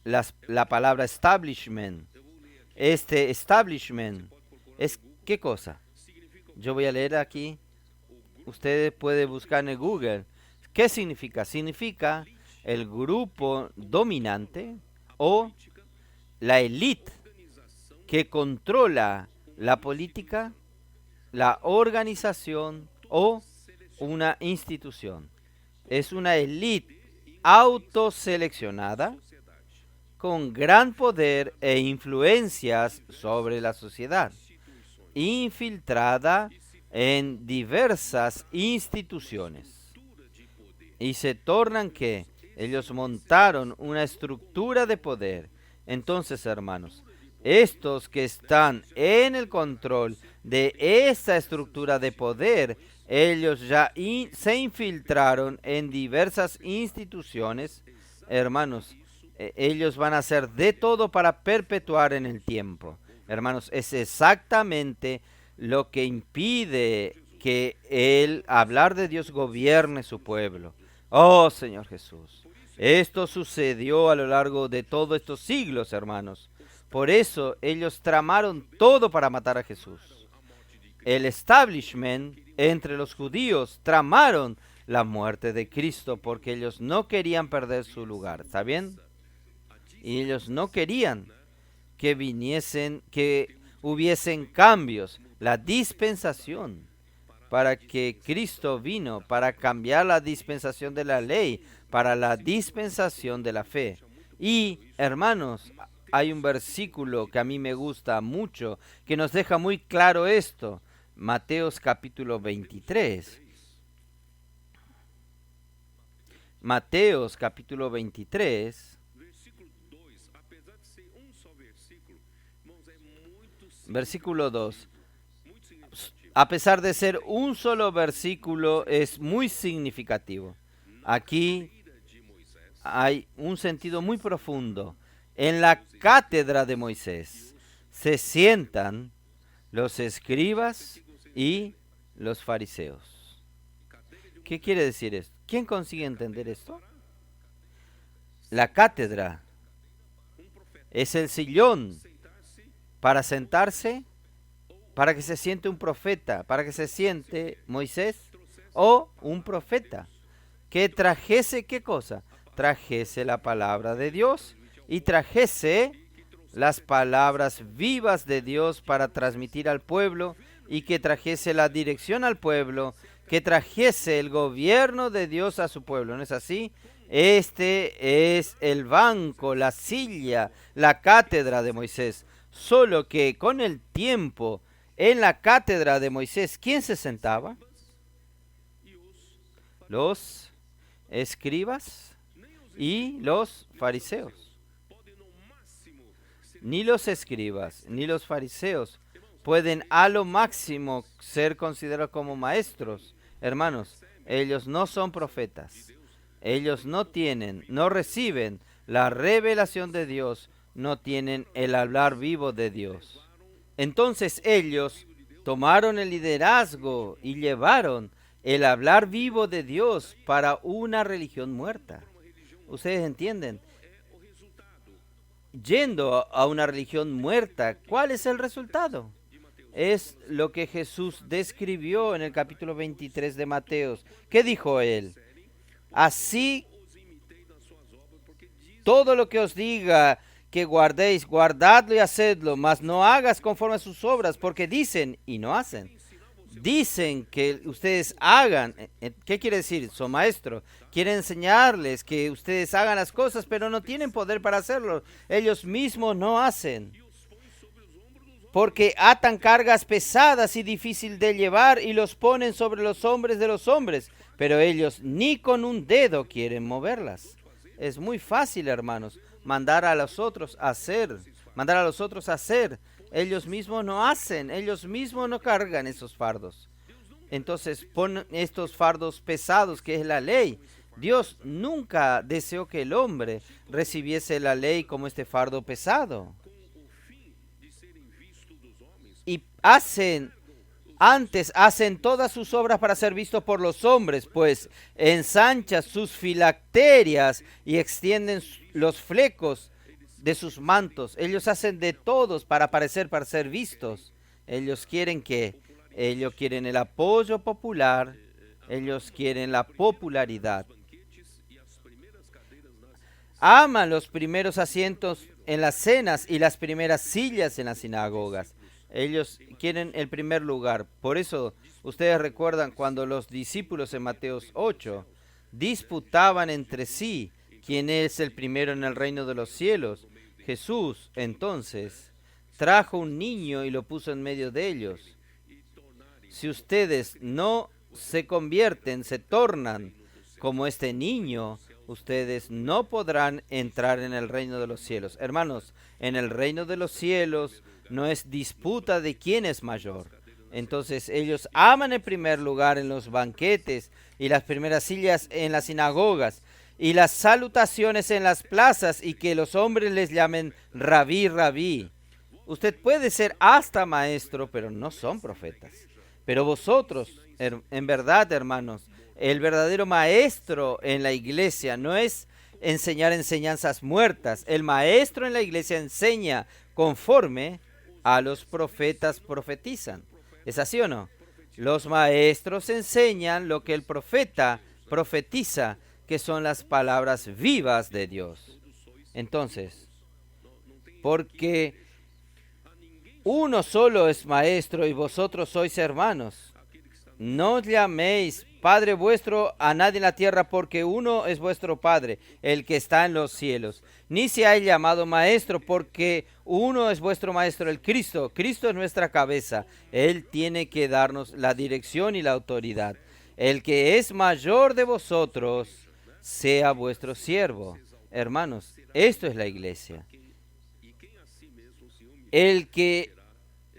La palabra establishment. Este establishment es ¿qué cosa? Yo voy a leer aquí. Usted puede buscar en el Google. ¿Qué significa? Significa el grupo dominante o la élite que controla la política, la organización o una institución. Es una élite autoseleccionada con gran poder e influencias sobre la sociedad, infiltrada en diversas instituciones. Y se tornan que ellos montaron una estructura de poder. Entonces, hermanos, estos que están en el control de esa estructura de poder, ellos ya se infiltraron en diversas instituciones, hermanos. Ellos van a hacer de todo para perpetuar en el tiempo. Hermanos, es exactamente lo que impide que el hablar de Dios gobierne su pueblo. Oh, Señor Jesús. Esto sucedió a lo largo de todos estos siglos, hermanos. Por eso ellos tramaron todo para matar a Jesús. El establishment entre los judíos tramaron la muerte de Cristo porque ellos no querían perder su lugar. ¿Está bien? Y ellos no querían que hubiesen cambios. La dispensación, para que Cristo vino para cambiar la dispensación de la ley, para la dispensación de la fe. Y, hermanos, hay un versículo que a mí me gusta mucho, que nos deja muy claro esto. Mateos capítulo 23. Mateos capítulo 23. Versículo 2. A pesar de ser un solo versículo, es muy significativo. Aquí hay un sentido muy profundo. En la cátedra de Moisés se sientan los escribas y los fariseos. ¿Qué quiere decir esto? ¿Quién consigue entender esto? La cátedra es el sillón para sentarse, para que se siente un profeta, para que se siente Moisés o un profeta que trajese ¿qué cosa? Trajese la palabra de Dios y trajese las palabras vivas de Dios para transmitir al pueblo y que trajese la dirección al pueblo, que trajese el gobierno de Dios a su pueblo. ¿No es así? Este es el banco, la silla, la cátedra de Moisés. Solo que con el tiempo, en la cátedra de Moisés, ¿quién se sentaba? Los escribas y los fariseos. Ni los escribas, ni los fariseos pueden a lo máximo ser considerados como maestros. Hermanos, ellos no son profetas. Ellos no reciben la revelación de Dios, no tienen el hablar vivo de Dios. Entonces ellos tomaron el liderazgo y llevaron el hablar vivo de Dios para una religión muerta. ¿Ustedes entienden? Yendo a una religión muerta, ¿cuál es el resultado? Es lo que Jesús describió en el capítulo 23 de Mateos. ¿Qué dijo él? Así, todo lo que os diga que guardéis, guardadlo y hacedlo, mas no hagas conforme a sus obras, porque dicen y no hacen. Dicen que ustedes hagan. ¿Qué quiere decir? Son maestros. Quieren enseñarles que ustedes hagan las cosas, pero no tienen poder para hacerlo. Ellos mismos no hacen. Porque atan cargas pesadas y difíciles de llevar y los ponen sobre los hombres de los hombres, pero ellos ni con un dedo quieren moverlas. Es muy fácil, hermanos, mandar a los otros a hacer. Ellos mismos no hacen, ellos mismos no cargan esos fardos. Entonces ponen estos fardos pesados que es la ley. Dios nunca deseó que el hombre recibiese la ley como este fardo pesado. Y hacen todas sus obras para ser vistos por los hombres, pues ensanchan sus filacterias y extienden los flecos de sus mantos. Ellos hacen de todos para ser vistos. Ellos quieren el apoyo popular, ellos quieren la popularidad. Aman los primeros asientos en las cenas y las primeras sillas en las sinagogas. Ellos quieren el primer lugar. Por eso, ustedes recuerdan cuando los discípulos en Mateo 8 disputaban entre sí quién es el primero en el reino de los cielos. Jesús, entonces, trajo un niño y lo puso en medio de ellos. Si ustedes no se convierten, se tornan como este niño, ustedes no podrán entrar en el reino de los cielos. Hermanos, en el reino de los cielos no es disputa de quién es mayor. Entonces ellos aman el primer lugar en los banquetes y las primeras sillas en las sinagogas y las salutaciones en las plazas y que los hombres les llamen rabí, rabí. Usted puede ser hasta maestro, pero no son profetas. Pero vosotros, en verdad, hermanos, el verdadero maestro en la iglesia no es enseñar enseñanzas muertas. El maestro en la iglesia enseña conforme a los profetas profetizan. ¿Es así o no? Los maestros enseñan lo que el profeta profetiza, que son las palabras vivas de Dios. Entonces, porque uno solo es maestro y vosotros sois hermanos, no llaméis Padre vuestro a nadie en la tierra, porque uno es vuestro Padre, el que está en los cielos. Ni seáis llamado maestro, porque uno es vuestro maestro, el Cristo. Cristo es nuestra cabeza. Él tiene que darnos la dirección y la autoridad. El que es mayor de vosotros, sea vuestro siervo. Hermanos, esto es la iglesia.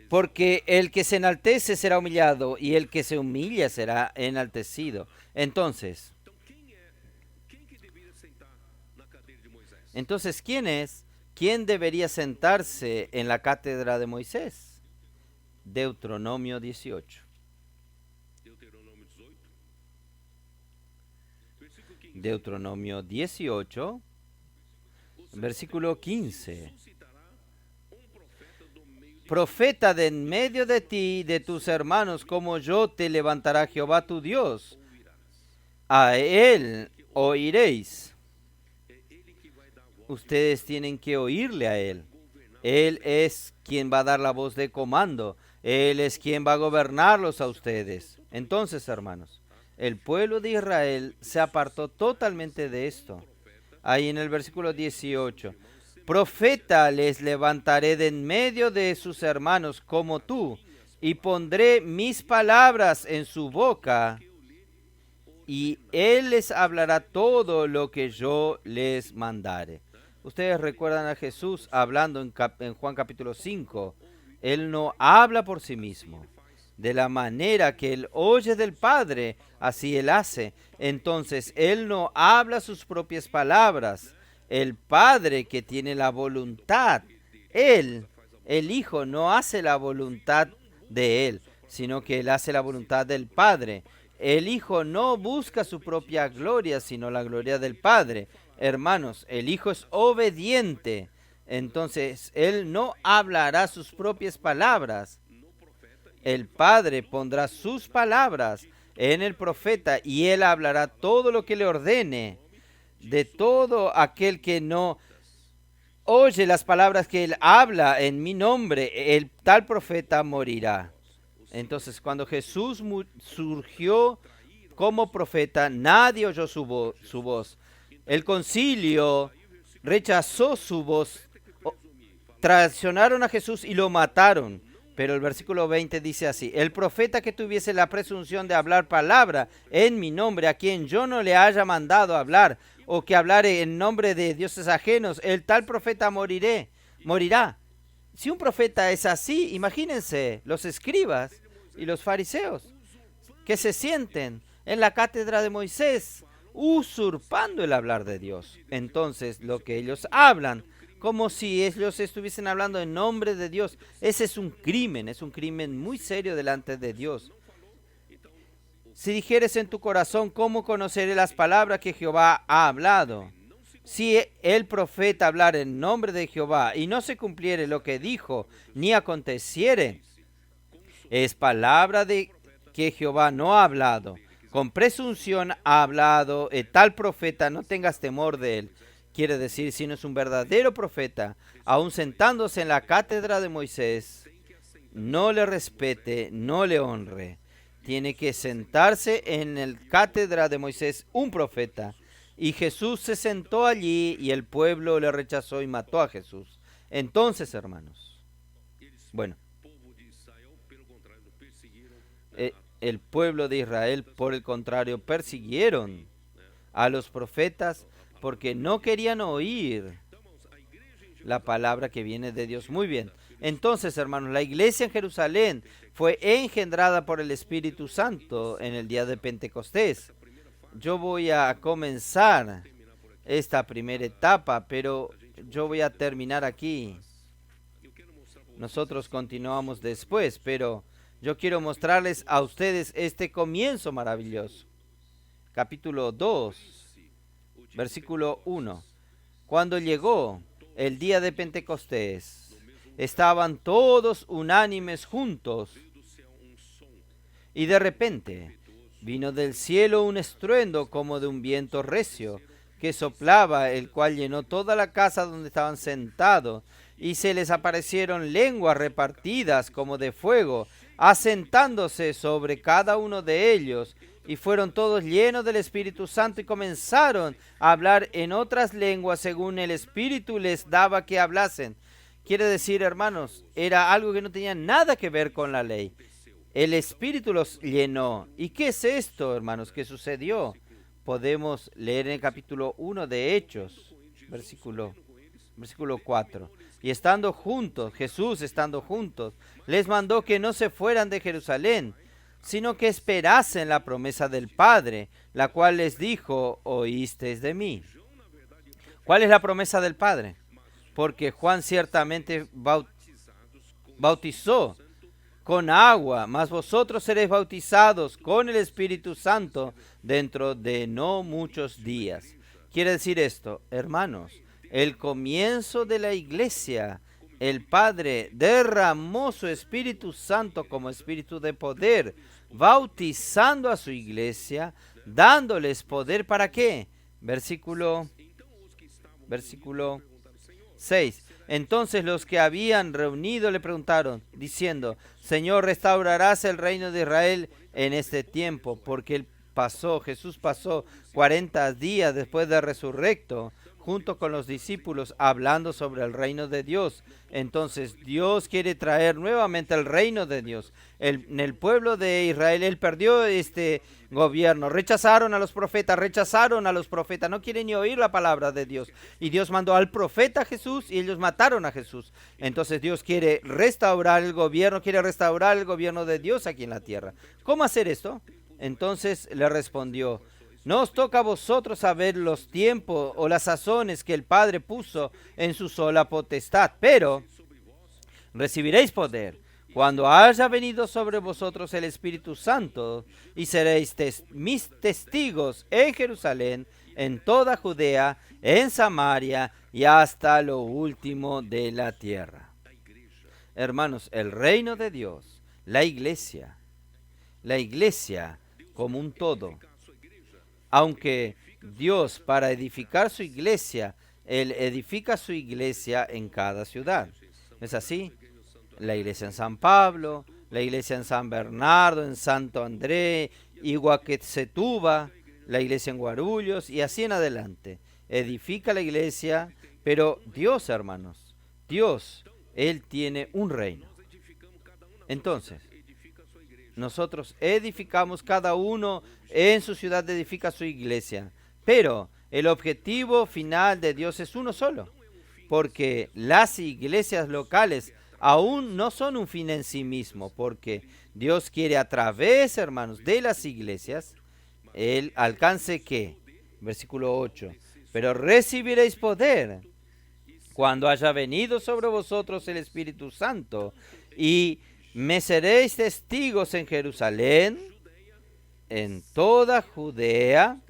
Porque el que se enaltece será humillado y el que se humilla será enaltecido. Entonces, ¿quién debería sentarse en la cátedra de Moisés? Deuteronomio 18. Deuteronomio 18, versículo 15. Profeta de en medio de ti, de tus hermanos, como yo te levantará Jehová tu Dios. A él oiréis. Ustedes tienen que oírle a él. Él es quien va a dar la voz de comando. Él es quien va a gobernarlos a ustedes. Entonces, hermanos, el pueblo de Israel se apartó totalmente de esto. Ahí en el versículo 18. Profeta les levantaré de en medio de sus hermanos como tú, y pondré mis palabras en su boca, y él les hablará todo lo que yo les mandare. Ustedes recuerdan a Jesús hablando en Juan capítulo 5. Él no habla por sí mismo. De la manera que él oye del Padre, así él hace. Entonces, él no habla sus propias palabras. El Padre que tiene la voluntad, él, el Hijo, no hace la voluntad de él, sino que él hace la voluntad del Padre. El Hijo no busca su propia gloria, sino la gloria del Padre. Hermanos, el Hijo es obediente. Entonces, él no hablará sus propias palabras. El Padre pondrá sus palabras en el profeta y él hablará todo lo que le ordene. De todo aquel que no oye las palabras que él habla en mi nombre, el tal profeta morirá. Entonces, cuando Jesús surgió como profeta, nadie oyó su voz. El concilio rechazó su voz. Traicionaron a Jesús y lo mataron. Pero el versículo 20 dice así: el profeta que tuviese la presunción de hablar palabra en mi nombre, a quien yo no le haya mandado hablar, o que hablare en nombre de dioses ajenos, el tal profeta morirá. Si un profeta es así, imagínense los escribas y los fariseos que se sienten en la cátedra de Moisés, usurpando el hablar de Dios. Entonces, lo que ellos hablan, como si ellos estuviesen hablando en nombre de Dios, ese es un crimen muy serio delante de Dios. Si dijeres en tu corazón, ¿cómo conoceré las palabras que Jehová ha hablado? Si el profeta hablar en nombre de Jehová y no se cumpliere lo que dijo, ni aconteciere, es palabra de que Jehová no ha hablado. Con presunción ha hablado tal profeta, no tengas temor de él. Quiere decir, si no es un verdadero profeta, aun sentándose en la cátedra de Moisés, no le respete, no le honre. Tiene que sentarse en la cátedra de Moisés un profeta. Y Jesús se sentó allí y el pueblo le rechazó y mató a Jesús. Entonces, hermanos, bueno, el pueblo de Israel, por el contrario, persiguieron a los profetas porque no querían oír la palabra que viene de Dios. Muy bien. Entonces, hermanos, la iglesia en Jerusalén fue engendrada por el Espíritu Santo en el día de Pentecostés. Yo voy a comenzar esta primera etapa, pero yo voy a terminar aquí. Nosotros continuamos después, pero yo quiero mostrarles a ustedes este comienzo maravilloso. Capítulo 2, versículo 1. Cuando llegó el día de Pentecostés, estaban todos unánimes juntos, y de repente vino del cielo un estruendo como de un viento recio que soplaba, el cual llenó toda la casa donde estaban sentados, y se les aparecieron lenguas repartidas como de fuego, asentándose sobre cada uno de ellos, y fueron todos llenos del Espíritu Santo y comenzaron a hablar en otras lenguas según el Espíritu les daba que hablasen. Quiere decir, hermanos, era algo que no tenía nada que ver con la ley. El Espíritu los llenó. ¿Y qué es esto, hermanos? ¿Qué sucedió? Podemos leer en el capítulo 1 de Hechos, versículo 4. Y estando juntos, Jesús estando juntos, les mandó que no se fueran de Jerusalén, sino que esperasen la promesa del Padre, la cual les dijo: oísteis de mí. ¿Cuál es la promesa del Padre? Porque Juan ciertamente bautizó con agua, mas vosotros seréis bautizados con el Espíritu Santo dentro de no muchos días. Quiere decir esto, hermanos, el comienzo de la iglesia, el Padre derramó su Espíritu Santo como Espíritu de poder, bautizando a su iglesia, dándoles poder ¿para qué? Versículo 6. Entonces los que habían reunido le preguntaron, diciendo: Señor, ¿restaurarás el reino de Israel en este tiempo? Porque Jesús pasó 40 días después de resurrecto junto con los discípulos hablando sobre el reino de Dios. Entonces Dios quiere traer nuevamente el reino de Dios. En el pueblo de Israel, él perdió este gobierno. Rechazaron a los profetas, no quieren ni oír la palabra de Dios. Y Dios mandó al profeta Jesús y ellos mataron a Jesús. Entonces Dios quiere restaurar el gobierno de Dios aquí en la tierra. ¿Cómo hacer esto? Entonces le respondió: no os toca a vosotros saber los tiempos o las sazones que el Padre puso en su sola potestad, pero recibiréis poder cuando haya venido sobre vosotros el Espíritu Santo, y seréis mis testigos en Jerusalén, en toda Judea, en Samaria y hasta lo último de la tierra. Hermanos, el reino de Dios, la iglesia como un todo. Aunque Dios, para edificar su iglesia, Él edifica su iglesia en cada ciudad. ¿No es así? La iglesia en San Pablo, la iglesia en San Bernardo, en Santo André, Iguaquetzetuba, la iglesia en Guarulhos y así en adelante. Edifica la iglesia, pero Dios, hermanos, Dios, Él tiene un reino. Entonces, nosotros edificamos, cada uno en su ciudad edifica su iglesia, pero el objetivo final de Dios es uno solo, porque las iglesias locales aún no son un fin en sí mismo, porque Dios quiere a través, hermanos, de las iglesias, el alcance que, versículo 8, pero recibiréis poder cuando haya venido sobre vosotros el Espíritu Santo, y me seréis testigos en Jerusalén, en toda Judea,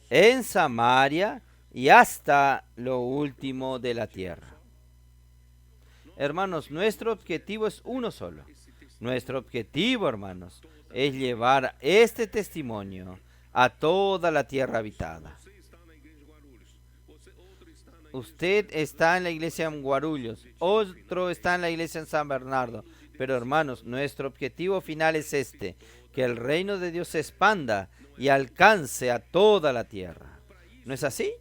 en Samaria y hasta lo último de la tierra. Hermanos, nuestro objetivo es uno solo. Nuestro objetivo, hermanos, es llevar este testimonio a toda la tierra habitada. Usted está en la iglesia en Guarulhos, otro está en la iglesia en San Bernardo. Pero hermanos, nuestro objetivo final es este: que el reino de Dios se expanda y alcance a toda la tierra. ¿No es así?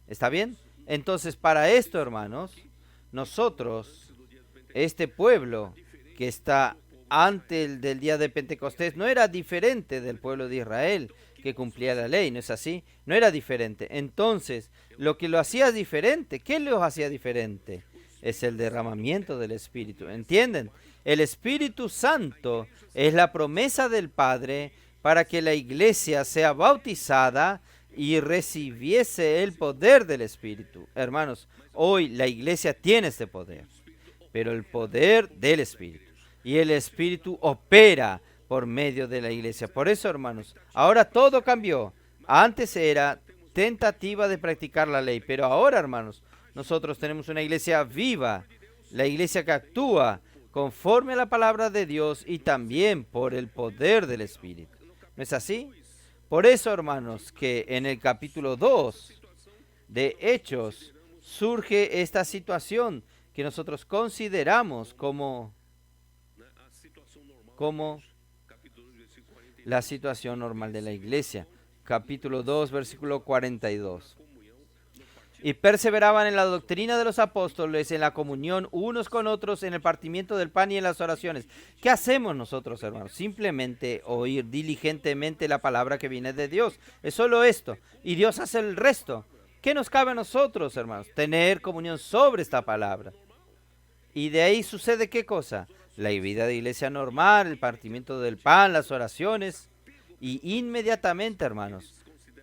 ¿Está bien? Entonces, para esto, hermanos, nosotros, este pueblo que está antes del día de Pentecostés, no era diferente del pueblo de Israel que cumplía la ley, ¿no es así? No era diferente. Entonces, lo que lo hacía diferente, ¿qué lo hacía diferente? Es el derramamiento del Espíritu. ¿Entienden? El Espíritu Santo es la promesa del Padre para que la iglesia sea bautizada y recibiese el poder del Espíritu. Hermanos, hoy la iglesia tiene este poder, pero el poder del Espíritu. Y el Espíritu opera por medio de la iglesia. Por eso, hermanos, ahora todo cambió. Antes era tentativa de practicar la ley, pero ahora, hermanos, nosotros tenemos una iglesia viva, la iglesia que actúa conforme a la palabra de Dios y también por el poder del Espíritu. ¿No es así? Por eso, hermanos, que en el capítulo 2 de Hechos surge esta situación que nosotros consideramos como la situación normal de la iglesia. Capítulo 2, versículo 42. Y perseveraban en la doctrina de los apóstoles, en la comunión unos con otros, en el partimiento del pan y en las oraciones. ¿Qué hacemos nosotros, hermanos? Simplemente oír diligentemente la palabra que viene de Dios. Es solo esto. Y Dios hace el resto. ¿Qué nos cabe a nosotros, hermanos? Tener comunión sobre esta palabra. Y de ahí sucede ¿qué cosa? La vida de iglesia normal, el partimiento del pan, las oraciones. Y inmediatamente, hermanos,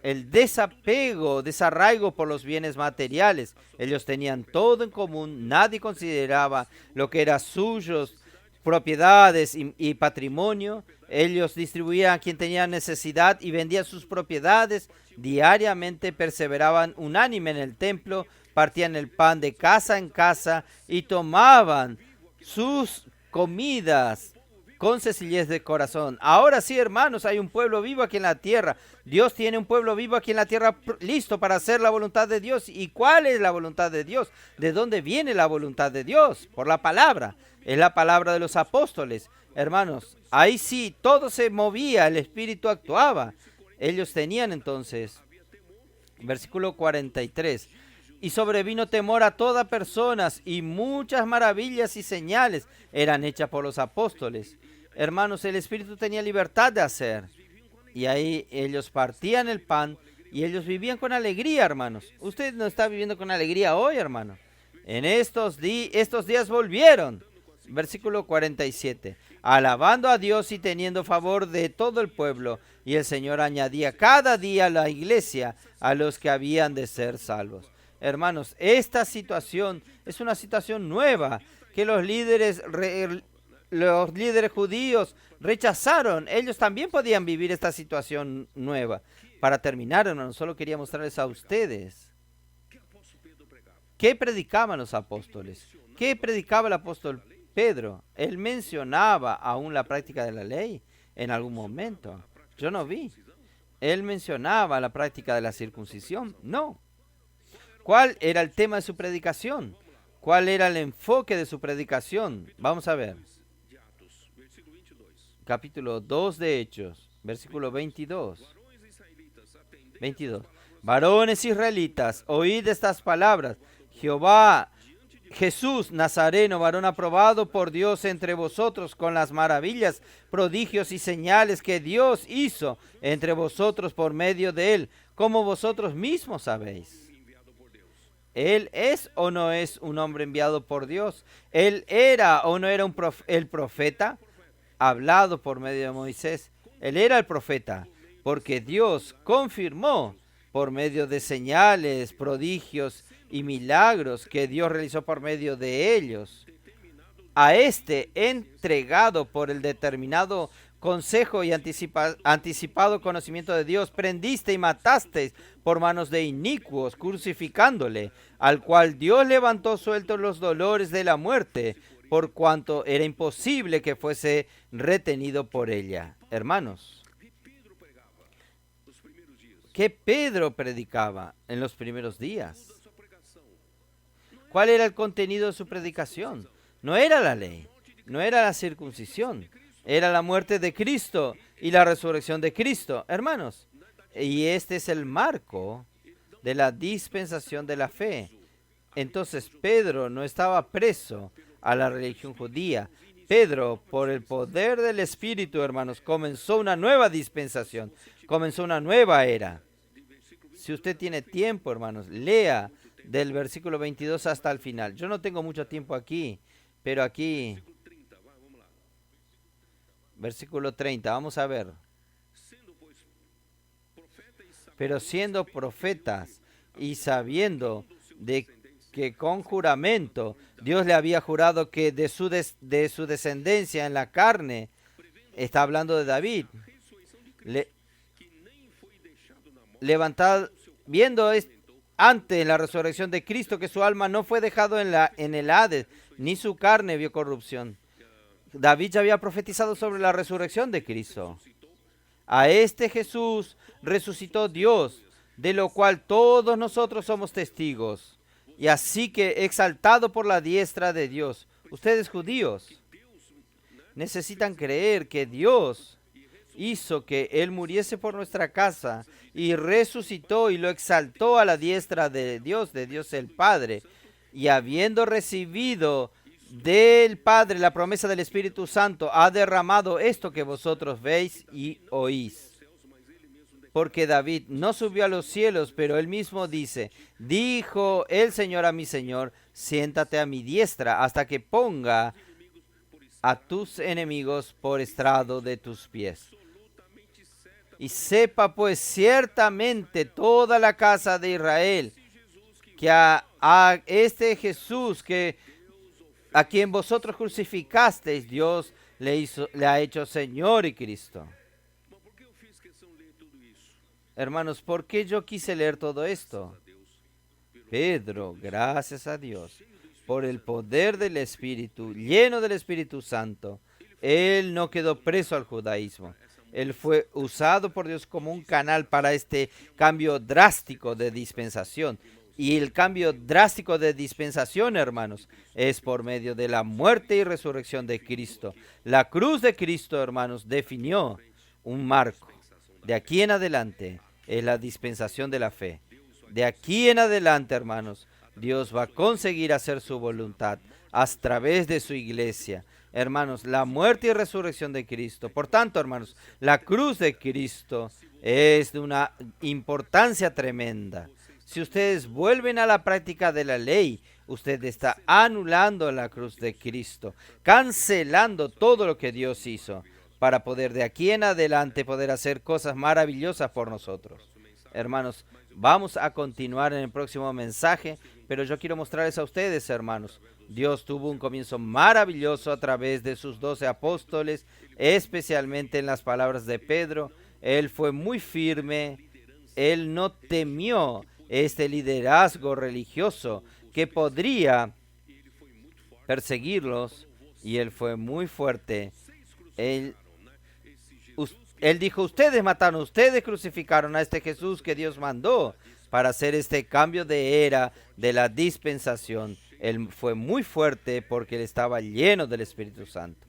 el desarraigo por los bienes materiales. Ellos tenían todo en común, nadie consideraba lo que era suyos, propiedades y patrimonio. Ellos distribuían a quien tenía necesidad y vendían sus propiedades. Diariamente perseveraban unánime en el templo, partían el pan de casa en casa y tomaban sus comidas con sencillez de corazón. Ahora sí, hermanos, hay un pueblo vivo aquí en la tierra. Dios tiene un pueblo vivo aquí en la tierra listo para hacer la voluntad de Dios. ¿Y cuál es la voluntad de Dios? ¿De dónde viene la voluntad de Dios? Por la palabra. Es la palabra de los apóstoles. Hermanos, ahí sí, todo se movía, el Espíritu actuaba. Ellos tenían entonces, versículo 43, Y sobrevino temor a todas personas, y muchas maravillas y señales eran hechas por los apóstoles. Hermanos, el Espíritu tenía libertad de hacer. Y ahí ellos partían el pan y ellos vivían con alegría, hermanos. Usted no está viviendo con alegría hoy, hermano. En estos días volvieron. Versículo 47. Alabando a Dios y teniendo favor de todo el pueblo. Y el Señor añadía cada día a la iglesia a los que habían de ser salvos. Hermanos, esta situación es una situación nueva que los líderes judíos rechazaron. Ellos también podían vivir esta situación nueva. Para terminar, hermanos, solo quería mostrarles a ustedes qué predicaban los apóstoles. ¿Qué predicaba el apóstol Pedro? Él mencionaba aún la práctica de la ley en algún momento. Yo no vi. Él mencionaba la práctica de la circuncisión. No. ¿Cuál era el tema de su predicación? ¿Cuál era el enfoque de su predicación? Vamos a ver. Capítulo 2 de Hechos, versículo 22. Varones israelitas, oíd estas palabras. Jehová, Jesús Nazareno, varón aprobado por Dios entre vosotros con las maravillas, prodigios y señales que Dios hizo entre vosotros por medio de él, como vosotros mismos sabéis. ¿Él es o no es un hombre enviado por Dios? ¿Él era o no era el profeta hablado por medio de Moisés? Él era el profeta, porque Dios confirmó por medio de señales, prodigios y milagros que Dios realizó por medio de ellos. A este entregado por el determinado consejo y anticipado conocimiento de Dios, prendiste y matasteis por manos de inicuos, crucificándole, al cual Dios levantó sueltos los dolores de la muerte, por cuanto era imposible que fuese retenido por ella. Hermanos, ¿qué Pedro predicaba en los primeros días? ¿Cuál era el contenido de su predicación? No era la ley, no era la circuncisión, era la muerte de Cristo y la resurrección de Cristo, hermanos. Y este es el marco de la dispensación de la fe. Entonces Pedro no estaba preso a la religión judía. Pedro, por el poder del Espíritu, hermanos, comenzó una nueva dispensación, comenzó una nueva era. Si usted tiene tiempo, hermanos, lea del versículo 22 hasta el final. Yo no tengo mucho tiempo aquí, pero aquí, versículo 30, vamos a ver. Pero siendo profetas y sabiendo de que con juramento Dios le había jurado que de su descendencia en la carne, está hablando de David, levantad, viendo antes la resurrección de Cristo, que su alma no fue dejado en el Hades, ni su carne vio corrupción. David ya había profetizado sobre la resurrección de Cristo. A este Jesús resucitó Dios, de lo cual todos nosotros somos testigos. Y así que exaltado por la diestra de Dios, ustedes judíos necesitan creer que Dios hizo que Él muriese por nuestra casa y resucitó y lo exaltó a la diestra de Dios el Padre. Y habiendo recibido del Padre la promesa del Espíritu Santo, ha derramado esto que vosotros veis y oís. Porque David no subió a los cielos, pero él mismo dice, dijo el Señor a mi Señor, siéntate a mi diestra hasta que ponga a tus enemigos por estrado de tus pies. Y sepa pues ciertamente toda la casa de Israel que a este Jesús a quien vosotros crucificasteis, Dios le ha hecho Señor y Cristo. Hermanos, ¿por qué yo quise leer todo esto? Pedro, gracias a Dios, por el poder del Espíritu, lleno del Espíritu Santo, él no quedó preso al judaísmo. Él fue usado por Dios como un canal para este cambio drástico de dispensación. Y el cambio drástico de dispensación, hermanos, es por medio de la muerte y resurrección de Cristo. La cruz de Cristo, hermanos, definió un marco. De aquí en adelante es la dispensación de la fe. De aquí en adelante, hermanos, Dios va a conseguir hacer su voluntad a través de su iglesia. Hermanos, la muerte y resurrección de Cristo. Por tanto, hermanos, la cruz de Cristo es de una importancia tremenda. Si ustedes vuelven a la práctica de la ley, usted está anulando la cruz de Cristo, cancelando todo lo que Dios hizo, para poder de aquí en adelante poder hacer cosas maravillosas por nosotros. Hermanos, vamos a continuar en el próximo mensaje, pero yo quiero mostrarles a ustedes, hermanos, Dios tuvo un comienzo maravilloso a través de sus 12 apóstoles, especialmente en las palabras de Pedro. Él fue muy firme, él no temió este liderazgo religioso que podría perseguirlos, y él fue muy fuerte. Él dijo, ustedes mataron, ustedes crucificaron a este Jesús que Dios mandó para hacer este cambio de era de la dispensación. Él fue muy fuerte porque él estaba lleno del Espíritu Santo.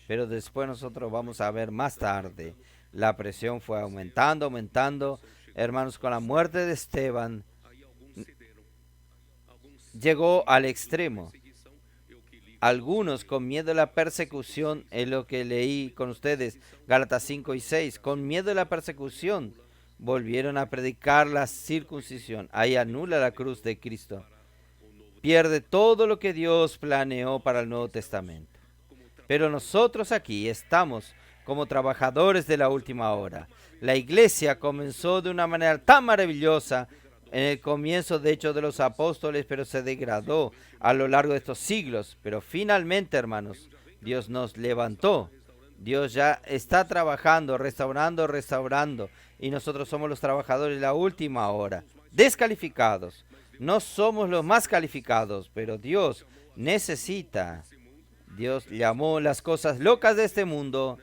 Pero después nosotros vamos a ver más tarde, la presión fue aumentando. Hermanos, con la muerte de Esteban, llegó al extremo. Algunos, con miedo a la persecución, es lo que leí con ustedes, Gálatas 5 y 6, con miedo a la persecución, volvieron a predicar la circuncisión. Ahí anula la cruz de Cristo. Pierde todo lo que Dios planeó para el Nuevo Testamento. Pero nosotros aquí estamos como trabajadores de la última hora. La iglesia comenzó de una manera tan maravillosa en el comienzo, de hecho, de los apóstoles, pero se degradó a lo largo de estos siglos. Pero finalmente, hermanos, Dios nos levantó. Dios ya está trabajando, restaurando, y nosotros somos los trabajadores de la última hora, descalificados. No somos los más calificados, pero Dios llamó las cosas locas de este mundo,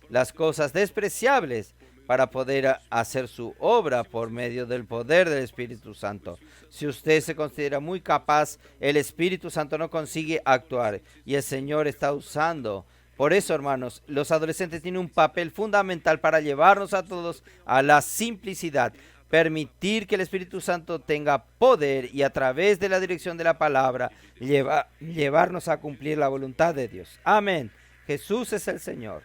las cosas despreciables, para poder hacer su obra por medio del poder del Espíritu Santo. Si usted se considera muy capaz, el Espíritu Santo no consigue actuar, y el Señor está usando. Por eso, hermanos, los adolescentes tienen un papel fundamental para llevarnos a todos a la simplicidad, permitir que el Espíritu Santo tenga poder y a través de la dirección de la palabra llevarnos a cumplir la voluntad de Dios. Amén. Jesús es el Señor.